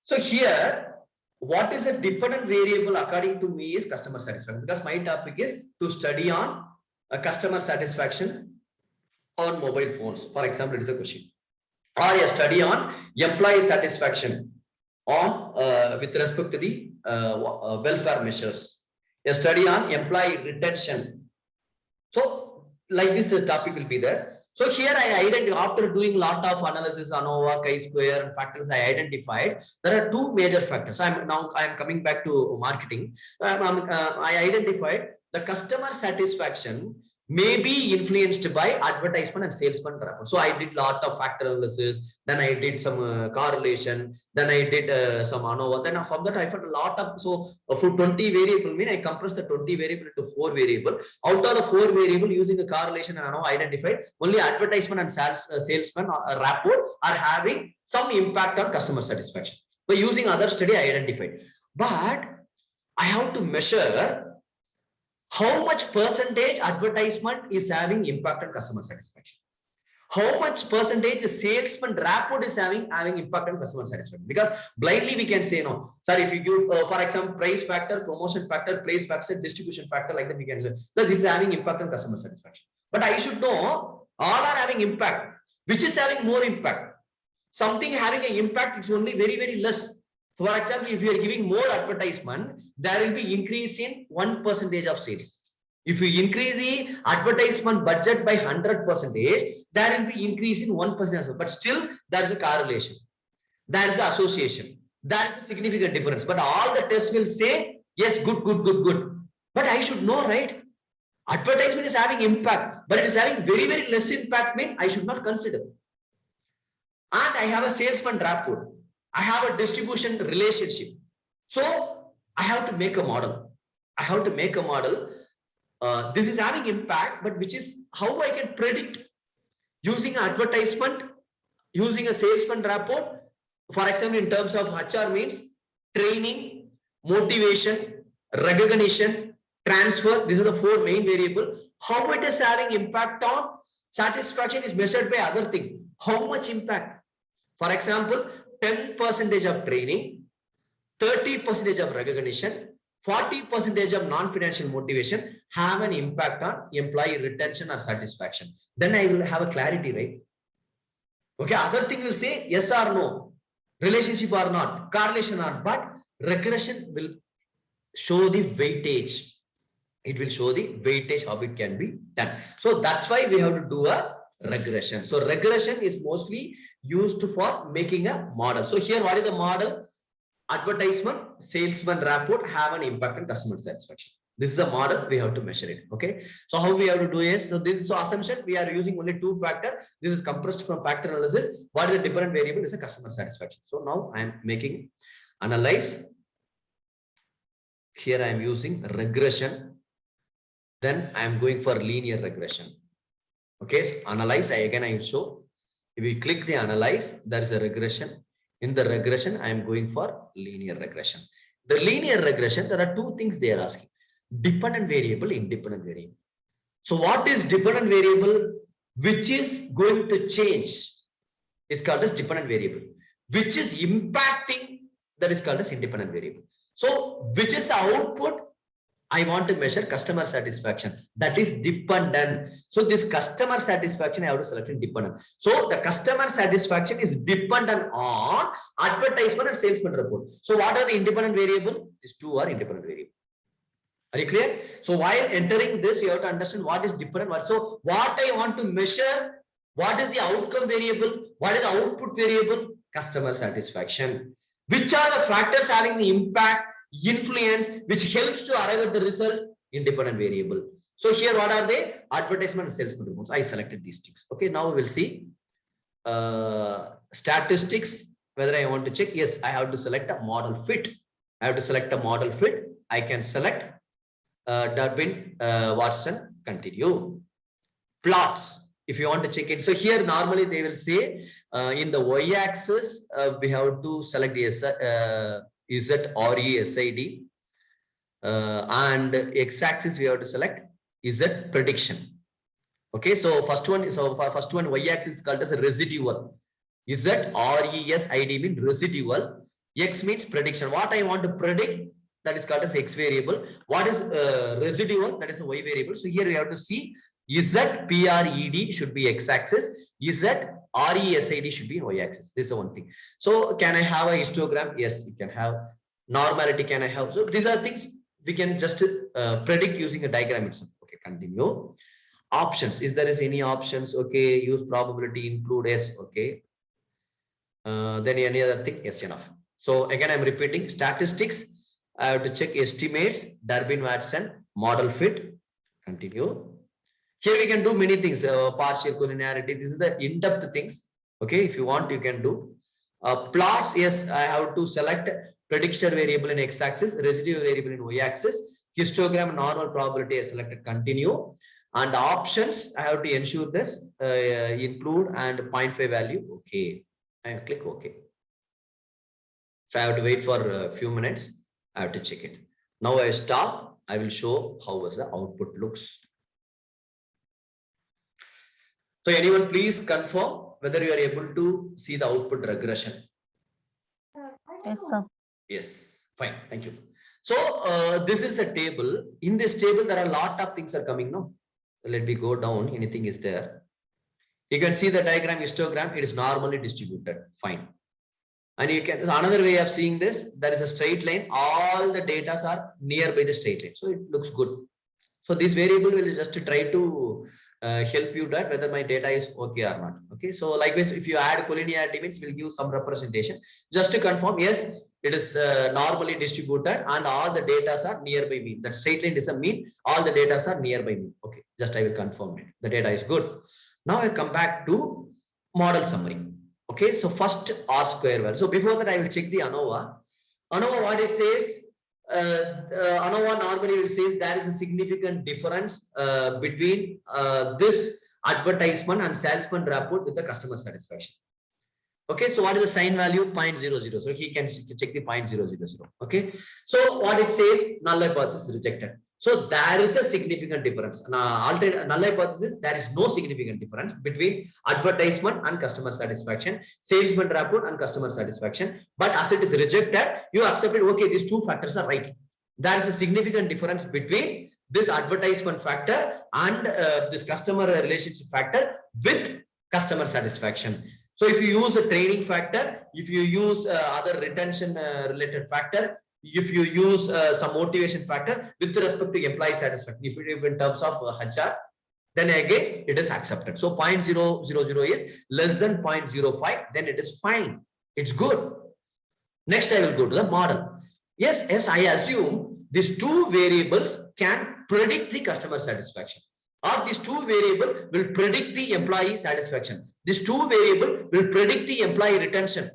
So here, what is a dependent variable according to me is customer satisfaction, because my topic is to study on a customer satisfaction on mobile phones. For example, it is a question. Or a study on employee satisfaction on with respect to the welfare measures. A study on employee retention. So like this, the topic will be there. So here I identified, after doing a lot of analysis, ANOVA, chi-square and factors, I identified there are 2 major factors. I am coming back to marketing. I identified the customer satisfaction may be influenced by advertisement and salesman rapport. So I did a lot of factor analysis, then I did some correlation, then I did some ANOVA, then from that I found a lot of, so for 20 variable mean I compressed the 20 variable into 4 variable. Out of the 4 variable, using the correlation and ANOVA, identified only advertisement and salesman rapport are having some impact on customer satisfaction. By using other study, I identified, but I have to measure how much percentage advertisement is having impact on customer satisfaction. How much percentage the salesman rapport is having impact on customer satisfaction. Because blindly we can say no. Sir, if you give, for example, price factor, promotion factor, place factor, distribution factor, like that we can say, so this is having impact on customer satisfaction. But I should know all are having impact. Which is having more impact? Something having an impact, it's only very, very less. For example, if you are giving more advertisement, there will be increase in 1% of sales. If you increase the advertisement budget by 100%, there will be increase in 1%. But still, there is a correlation. There is an association. There is a significant difference. But all the tests will say, yes, good, good, good, good. But I should know, right? Advertisement is having impact, but it is having very, very less impact, mean I should not consider. And I have a salesman rapport. I have a distribution relationship. So I have to make a model. I have to make a model. This is having impact, but which is how I can predict using advertisement, using a salesman rapport. For example, in terms of HR means training, motivation, recognition, transfer. These are the 4 main variables. How it is having impact on satisfaction is measured by other things. How much impact? For example, 10% of training, 30% of recognition, 40% of non-financial motivation have an impact on employee retention or satisfaction. Then I will have a clarity, right? Okay, other thing will say yes or no, relationship or not, correlation or, but regression will show the weightage. It will show the weightage how it can be done. So that's why we have to do a regression. So regression is mostly used for making a model. So here, what is the model? Advertisement, salesman rapport have an impact on customer satisfaction. This is a model, we have to measure it. Okay. So how we have to do is, so this is so assumption, we are using only 2 factors. This is compressed from factor analysis. What is the different variable is a customer satisfaction. So now I am making analyze. Here I am using regression. Then I am going for linear regression. Okay, so analyze, I will show. If we click the analyze, there is a regression. In the regression, I am going for linear regression. The linear regression, there are 2 things they are asking. Dependent variable, independent variable. So what is dependent variable? Which is going to change is called as dependent variable. Which is impacting, that is called as independent variable. So which is the output? I want to measure customer satisfaction. That is dependent. So this customer satisfaction, I have to select in dependent. So the customer satisfaction is dependent on advertisement and salesman report. So what are the independent variable? These 2 are independent variable. Are you clear? So while entering this, you have to understand what is dependent. So what I want to measure, what is the outcome variable? What is the output variable? Customer satisfaction. Which are the factors having the impact, influence, which helps to arrive at the result? Independent variable. So here what are they? advertisement and salesman reports. I selected these things. Okay, now we will see statistics, whether I want to check. Yes, I have to select a model fit. I have to select a model fit. I can select Durbin, Watson, continue. Plots, if you want to check it. So here normally they will say in the y-axis we have to select the Z-R-E-S-I-D, and x-axis we have to select Z prediction. Okay, so first one y-axis is called as a residual. Z-R-E-S-I-D means residual. X means prediction. What I want to predict, that is called as X variable. What is residual? That is a Y variable. So here we have to see Z-P-R-E-D should be X-axis. Z-R-E-S-I-D should be Y-axis. This is one thing. So can I have a histogram? Yes, you can have. Normality can I have? So these are things we can just predict using a diagram itself. Okay, continue. Options. Is there is any options? Okay, use probability, include S. Okay. Then any other thing? Yes, enough. So again, I'm repeating statistics. I have to check estimates, Durbin Watson, model fit, continue. Here we can do many things, partial collinearity. This is the in-depth things. Okay, if you want, you can do. Plots, yes, I have to select prediction variable in x-axis, residual variable in y-axis, histogram, normal probability, I selected continue. And options, I have to ensure this, include and 0.5 value. Okay, I click OK. So I have to wait for a few minutes. I have to check it. Now I stop. I will show how the output looks. So anyone please confirm whether you are able to see the output regression. Yes, sir. Yes, fine. Thank you. So this is the table. In this table, there are a lot of things are coming. No, let me go down. Anything is there. You can see the diagram, histogram. It is normally distributed. Fine. And you can, another way of seeing this, there is a straight line. All the data are nearby the straight line. So it looks good. So this variable will just try to help you that whether my data is okay or not. Okay. So likewise, if you add collinearity means we'll give some representation just to confirm. Yes, it is normally distributed and all the data are nearby mean. That straight line is a mean. All the data are nearby mean. Okay. Just I will confirm it. The data is good. Now I come back to model summary. Okay, so first R square value. So before that, I will check the ANOVA. ANOVA, what it says, ANOVA normally will say there is a significant difference between this advertisement and salesman rapport with the customer satisfaction. Okay, so what is the sign value? 0.00. So he can check the 0.000. Okay, so what it says, null hypothesis rejected. So there is a significant difference. Null hypothesis, there is no significant difference between advertisement and customer satisfaction, salesman rapport and customer satisfaction. But as it is rejected, you accept it. Okay, these two factors are right. There is a significant difference between this advertisement factor and this customer relationship factor with customer satisfaction. So if you use a training factor, if you use other retention related factor, if you use some motivation factor with respect to employee satisfaction, if in terms of HR, then again it is accepted. So 0.000 is less than 0.05, then it is fine. It's good. Next, I will go to the model. Yes, I assume these two variables can predict the customer satisfaction, or these two variables will predict the employee satisfaction. These two variables will predict the employee retention,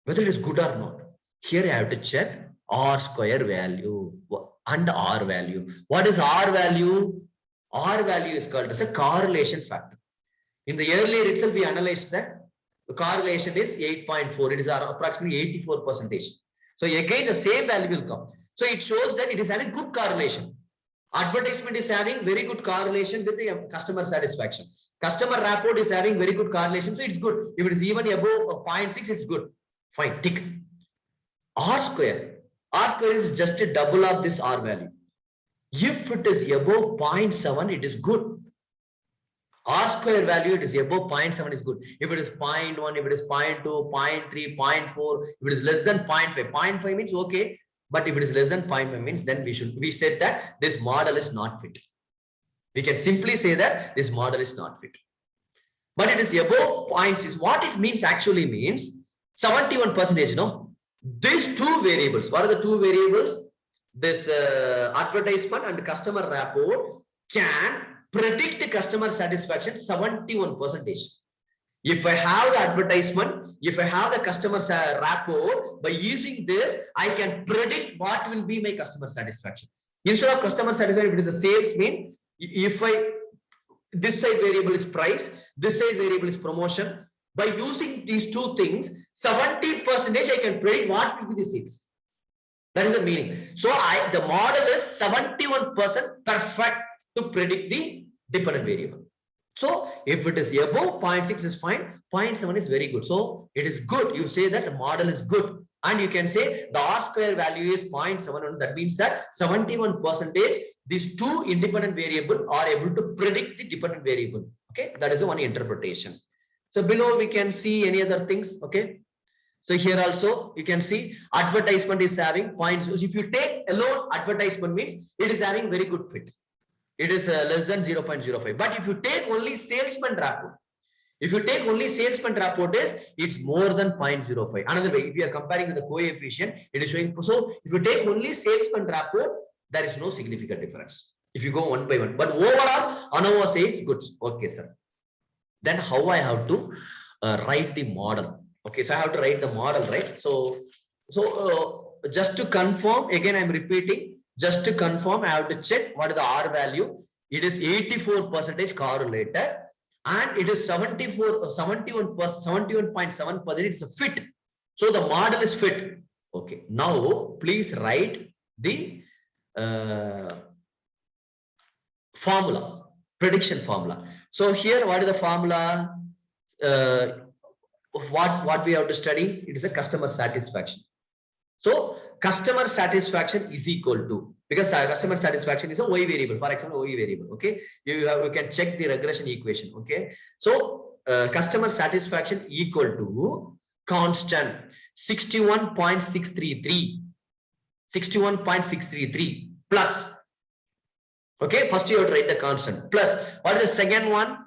whether it is good or not. Here I have to check R square value and R value. What is R value? R value is called as a correlation factor. In the earlier itself, we analyzed that the correlation is 8.4. It is approximately 84%. So again, the same value will come. So it shows that it is having good correlation. Advertisement is having very good correlation with the customer satisfaction. Customer rapport is having very good correlation. So it's good. If it is even above 0.6, it's good. Fine, tick. R square is just a double of this R value. If it is above 0.7, it is good. R square value, it is above 0.7 is good. If it is 0.1, if it is 0.2, 0.3, 0.4, if it is less than 0.5, 0.5 means okay. But if it is less than 0.5 means then we said that this model is not fit. We can simply say that this model is not fit. But it is above 0.6. What it means actually means 71%, you know. These two variables, what are the two variables? This advertisement and customer rapport can predict customer satisfaction 71%. If I have the advertisement, if I have the customer rapport, by using this, I can predict what will be my customer satisfaction. Instead of customer satisfaction, if it is a sales mean, if this side variable is price, this side variable is promotion. By using these two things, 70% I can predict what will be the sales. That is the meaning. So the model is 71% perfect to predict the dependent variable. So if it is above 0.6 is fine, 0.7 is very good. So it is good. You say that the model is good. And you can say the R square value is 0.71. That means that 71%, these two independent variables are able to predict the dependent variable. Okay, that is the one interpretation. So below we can see any other things. Okay. So here also you can see advertisement is having points. So if you take alone advertisement means it is having very good fit. It is less than 0.05. But if you take only salesman rapport, it's more than 0.05. Another way, if you are comparing with the coefficient, it is showing. So if you take only salesman rapport, there is no significant difference. If you go one by one, but overall, ANOVA says good. Okay, sir. Then how I have to write the model? Okay, so I have to write the model, right? So just to confirm, again, I'm repeating. Just to confirm, I have to check what is the R value. It is 84% correlated and it is 71.7%. It's a fit. So the model is fit. Okay. Now please write the formula, prediction formula. So here, what is the formula? What we have to study? It is a customer satisfaction. So customer satisfaction is equal to, because customer satisfaction is a Y variable, for example, Y variable. Okay, you can check the regression equation. Okay, so customer satisfaction equal to constant 61.633 plus. Okay, first you have to write the constant plus. What is the second one?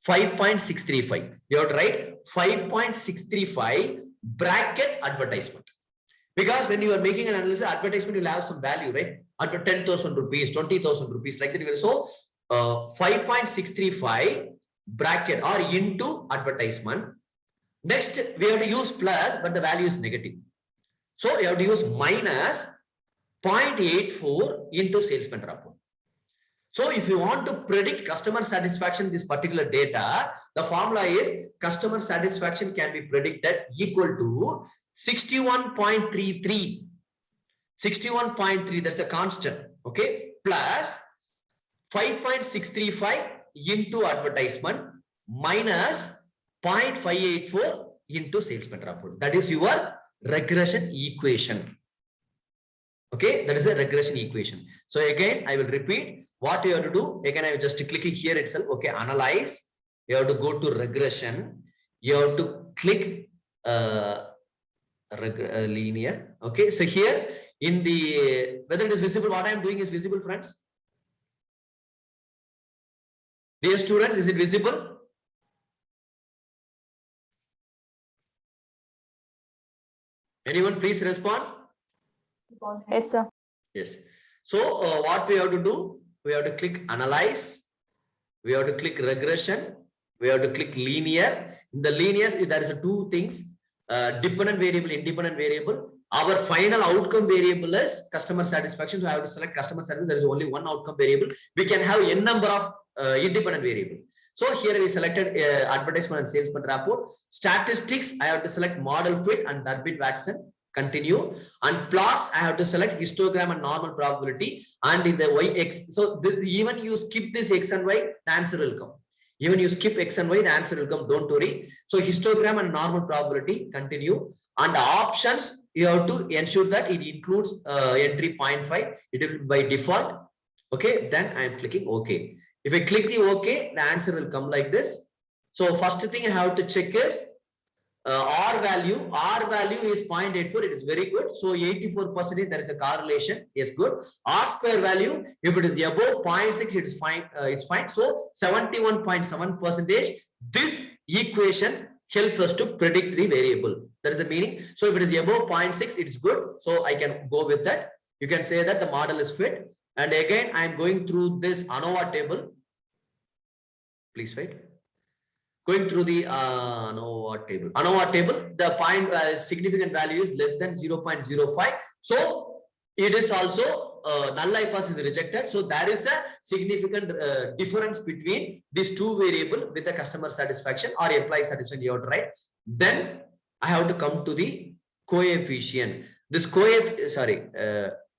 5.635. You have to write 5.635 bracket advertisement. Because when you are making an analysis, advertisement will have some value, right? Under 10,000 rupees, 20,000 rupees, like that. So 5.635 bracket or into advertisement. Next, we have to use plus, but the value is negative. So you have to use minus 0.84 into salesman rapport. So if you want to predict customer satisfaction, this particular data, the formula is customer satisfaction can be predicted equal to 61.33. 61.3, that's a constant. Okay, plus 5.635 into advertisement minus 0.584 into salesman rapport. That is your regression equation. Okay, that is a regression equation. So again, I will repeat what you have to do. Again, I will just click here itself. Okay, analyze. You have to go to regression. You have to click linear. Okay, so here in the, whether it is visible, what I am doing is visible, friends. Dear students, is it visible? Anyone please respond? Yes, sir. Yes. So what we have to do, we have to click analyze, we have to click regression, we have to click linear. In the linear, there is two things, dependent variable, independent variable. Our final outcome variable is customer satisfaction. So I have to select customer satisfaction. There is only one outcome variable. We can have n number of independent variable. So here we selected advertisement and salesman rapport. Statistics, I have to select model fit and Durbin-Watson. Continue. And plots, I have to select histogram and normal probability. And in the YX, so even you skip this X and Y, the answer will come. Even you skip X and Y, the answer will come. Don't worry. So histogram and normal probability, continue. And the options, you have to ensure that it includes entry 0.5. It will be by default. Okay, then I am clicking OK. If I click the OK, the answer will come like this. So first thing I have to check is R value. R value is 0.84. It is very good. So 84% there is a correlation. Yes, good. R square value, if it is above 0.6, it is fine. It's fine. So 71.7%. This equation helps us to predict the variable. That is the meaning. So if it is above 0.6, it's good. So I can go with that. You can say that the model is fit. And again, I am going through this ANOVA table. Please wait. Going through the ANOVA table. ANOVA table, the point significant value is less than 0.05. So it is also null hypothesis is rejected. So there is a significant difference between these two variables with the customer satisfaction or employee satisfaction you have to write. Then I have to come to the coefficient. This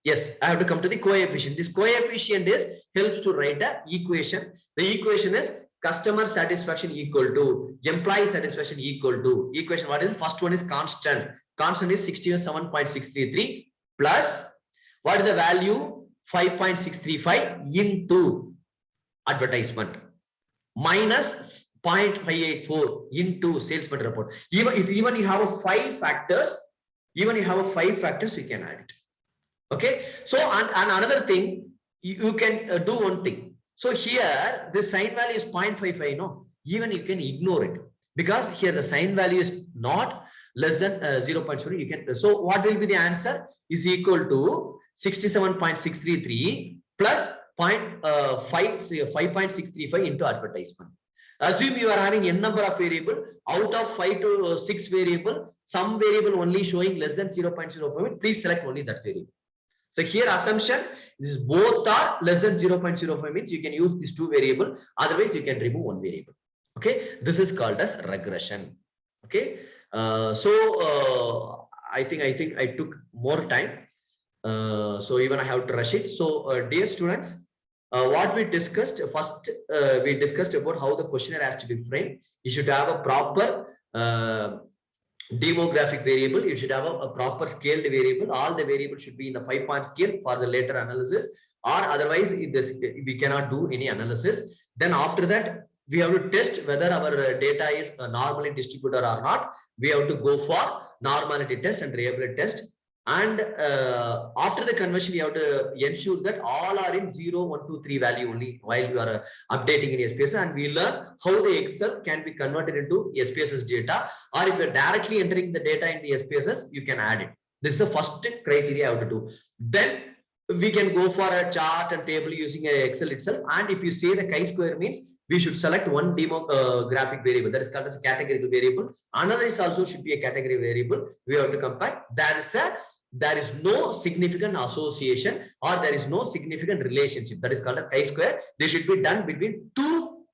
yes, I have to come to the coefficient. This coefficient helps to write a equation. The equation is customer satisfaction equal to employee satisfaction equal to equation. What is it? First one is constant. Constant is 67.633 plus what is the value? 5.635 into advertisement minus 0.584 into salesman report. Even you have a 5 factors, we can add it. Okay. So and another thing, you can do one thing. So here the sign value is 0.55. No, even you can ignore it because here the sign value is not less than 0.0. You can. So what will be the answer? Is equal to 67.633 plus 5.635 into advertisement. Assume you are having n number of variable. Out of 5 to 6 variable, some variable only showing less than 0.05. Please select only that variable. So here assumption is both are less than 0.05 means you can use these two variable. Otherwise you can remove one variable. Okay, this is called as regression. Okay, I think I took more time. So even I have to rush it. So dear students, what we discussed first, we discussed about how the questionnaire has to be framed. You should have a proper demographic variable. You should have a proper scaled variable. All the variables should be in the 5-point scale for the later analysis, or otherwise we cannot do any analysis. Then after that, we have to test whether our data is normally distributed or not. We have to go for normality test and reliability test. And after the conversion, you have to ensure that all are in 0, 1, 2, 3 value only while you are updating in SPSS. And we learn how the Excel can be converted into SPSS data, or if you're directly entering the data in the SPSS, you can add it. This is the first criteria I have to do. Then we can go for a chart and table using a Excel itself. And if you say the chi-square means, we should select one demographic variable that is called as a categorical variable. Another is also should be a category variable. We have to compare. There is no significant association or there is no significant relationship. That is called as chi-square. They should be done between two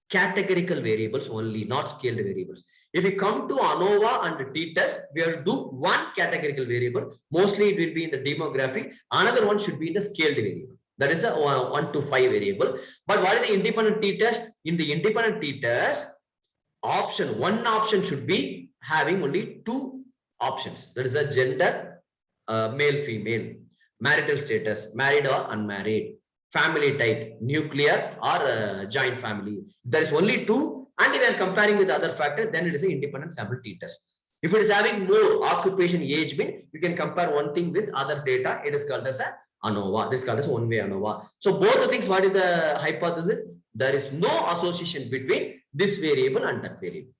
categorical variables only, not scaled variables. If we come to ANOVA and t-test, we have to do one categorical variable. Mostly it will be in the demographic. Another one should be in the scaled variable. That is a 1 to 5 variable. But what is the independent t-test? In the independent t-test, one option should be having only 2 options. That is a gender, male, female, marital status, married or unmarried, family type, nuclear or joint family. There is only 2, and we are comparing with other factors, then it is an independent sample t-test. If it is having more occupation, age, mean you can compare one thing with other data. It is called as a ANOVA. This is called as one-way ANOVA. So both the things, what is the hypothesis? There is no association between this variable and that variable.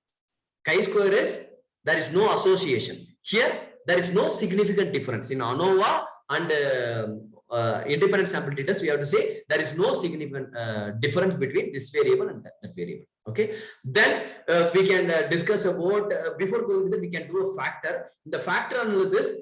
Chi-square is there is no association. Here there is no significant difference. In ANOVA and independent sample t-test, we have to say there is no significant difference between this variable and that variable. Okay. Then we can discuss about before going to that, we can do a factor. The factor analysis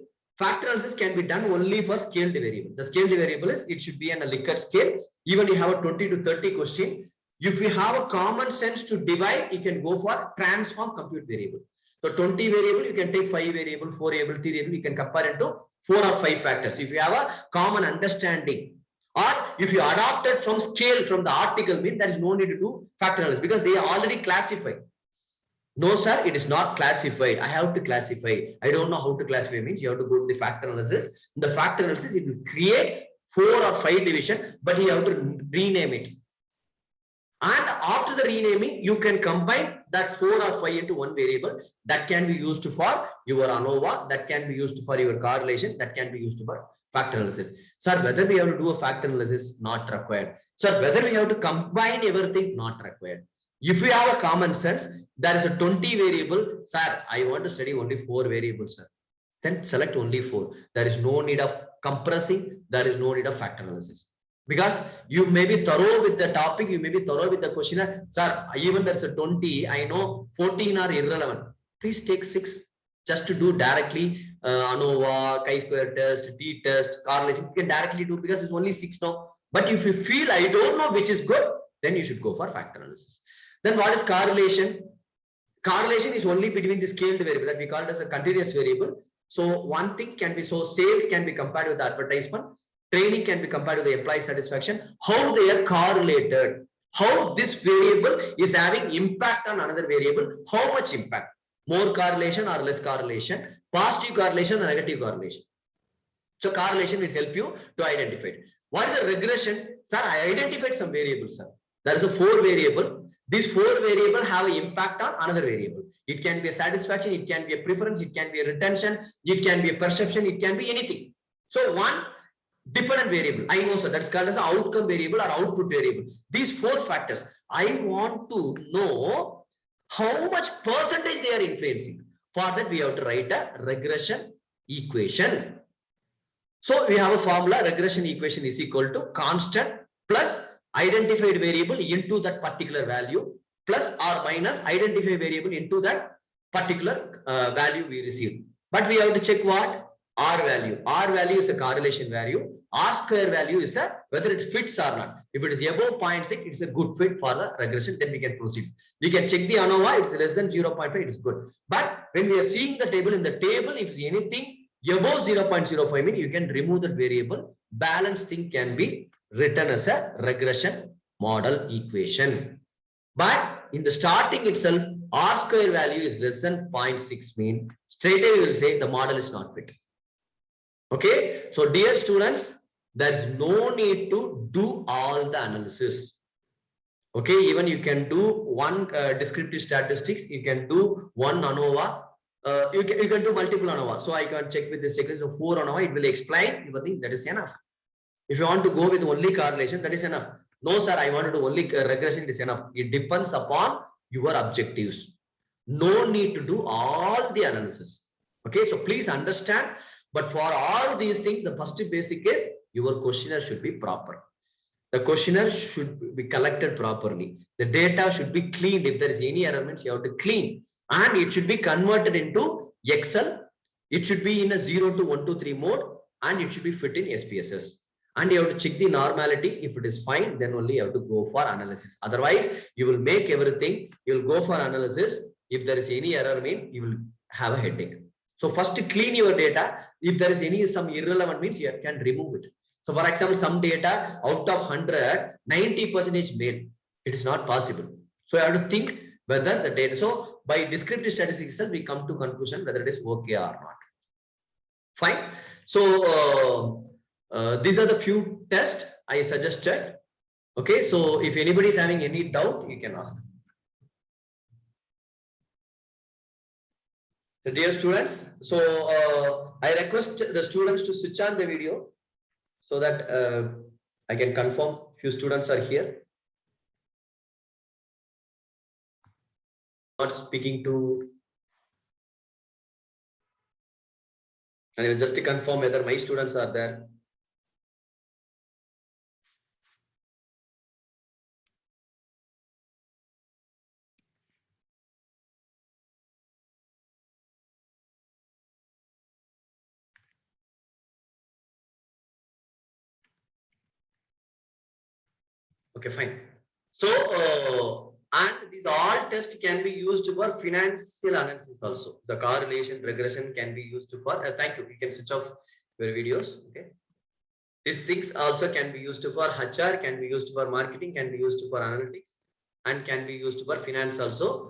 can be done only for scaled variable. The scaled variable is it should be on a Likert scale. Even you have a 20 to 30 question. If you have a common sense to divide, you can go for transform compute variable. So 20 variable, you can take 5 variable, 4 variable, 3 variable, you can compare it to 4 or 5 factors. If you have a common understanding, or if you adopted from scale from the article, mean there is no need to do factor analysis because they are already classified. No, sir, it is not classified. I have to classify. I don't know how to classify means you have to go to the factor analysis. In the factor analysis, it will create 4 or 5 division, but you have to rename it. And after the renaming, you can combine that 4 or 5 into one variable that can be used for your ANOVA, that can be used for your correlation, that can be used for factor analysis. Sir, whether we have to do a factor analysis, not required. Sir, whether we have to combine everything, not required. If we have a common sense, there is a 20 variable, sir, I want to study only 4 variables, sir. Then select only 4. There is no need of compressing, there is no need of factor analysis. Because you may be thorough with the topic, you may be thorough with the questionnaire. Sir, even there's a 20, I know 14 are irrelevant. Please take 6 just to do directly ANOVA, chi-square test, t-test, correlation. You can directly do because it's only 6 now. But if you feel I don't know which is good, then you should go for factor analysis. Then what is correlation? Correlation is only between the scaled variable that we call it as a continuous variable. So one thing can be, so sales can be compared with the advertisement, training can be compared with the employee satisfaction, how they are correlated, how this variable is having impact on another variable, how much impact, more correlation or less correlation, positive correlation or negative correlation. So correlation will help you to identify it. What is the regression? Sir, I identified some variables, sir. There is a 4 variable. These 4 variables have an impact on another variable. It can be a satisfaction, it can be a preference, it can be a retention, it can be a perception, it can be anything. So one dependent variable, I know, sir, that's called as an outcome variable or output variable. These 4 factors, I want to know how much percentage they are influencing. For that, we have to write a regression equation. So we have a formula, regression equation is equal to constant plus identified variable into that particular value plus or minus identified variable into that particular value we received. But we have to check what? R value. R value is a correlation value. R square value is a whether it fits or not. If it is above 0.6, it's a good fit for the regression, then we can proceed. We can check the ANOVA, it's less than 0.5, it is good. But when we are seeing the table, in the table, if anything above 0.05 mean, you can remove that variable. Balance thing can be written as a regression model equation. But in the starting itself, R square value is less than 0.6 mean, straight away we will say the model is not fit. Okay, so dear students, there is no need to do all the analysis. Okay, even you can do one descriptive statistics, you can do one ANOVA, you can do multiple ANOVA. So I can check with this checklist of 4 ANOVA, it will explain everything, that is enough. If you want to go with only correlation, that is enough. No, sir, I want to do only regression, it is enough. It depends upon your objectives. No need to do all the analysis. Okay, so please understand. But for all these things, the first basic is your questionnaire should be proper. The questionnaire should be collected properly. The data should be cleaned. If there is any error, means you have to clean. And it should be converted into Excel. It should be in a 0 to 1 to 3 mode. And it should be fit in SPSS. And you have to check the normality. If it is fine, then only you have to go for analysis. Otherwise, you will make everything. You will go for analysis. If there is any error, mean you will have a headache. So first clean your data. If there is some irrelevant means you can remove it. So for example, some data out of 100, 90% is male. It is not possible. So you have to think whether the data. So by descriptive statistics itself, we come to conclusion whether it is okay or not. Fine. So these are the few tests I suggested. Okay. So if anybody is having any doubt, you can ask. Dear students, so I request the students to switch on the video so that I can confirm few students are here. Not speaking to, and I will just confirm whether my students are there. Okay, fine. So, and these all tests can be used for financial analysis also. The correlation, regression can be used for, thank you. You can switch off your videos. Okay. These things also can be used for HR, can be used for marketing, can be used for analytics, and can be used for finance also.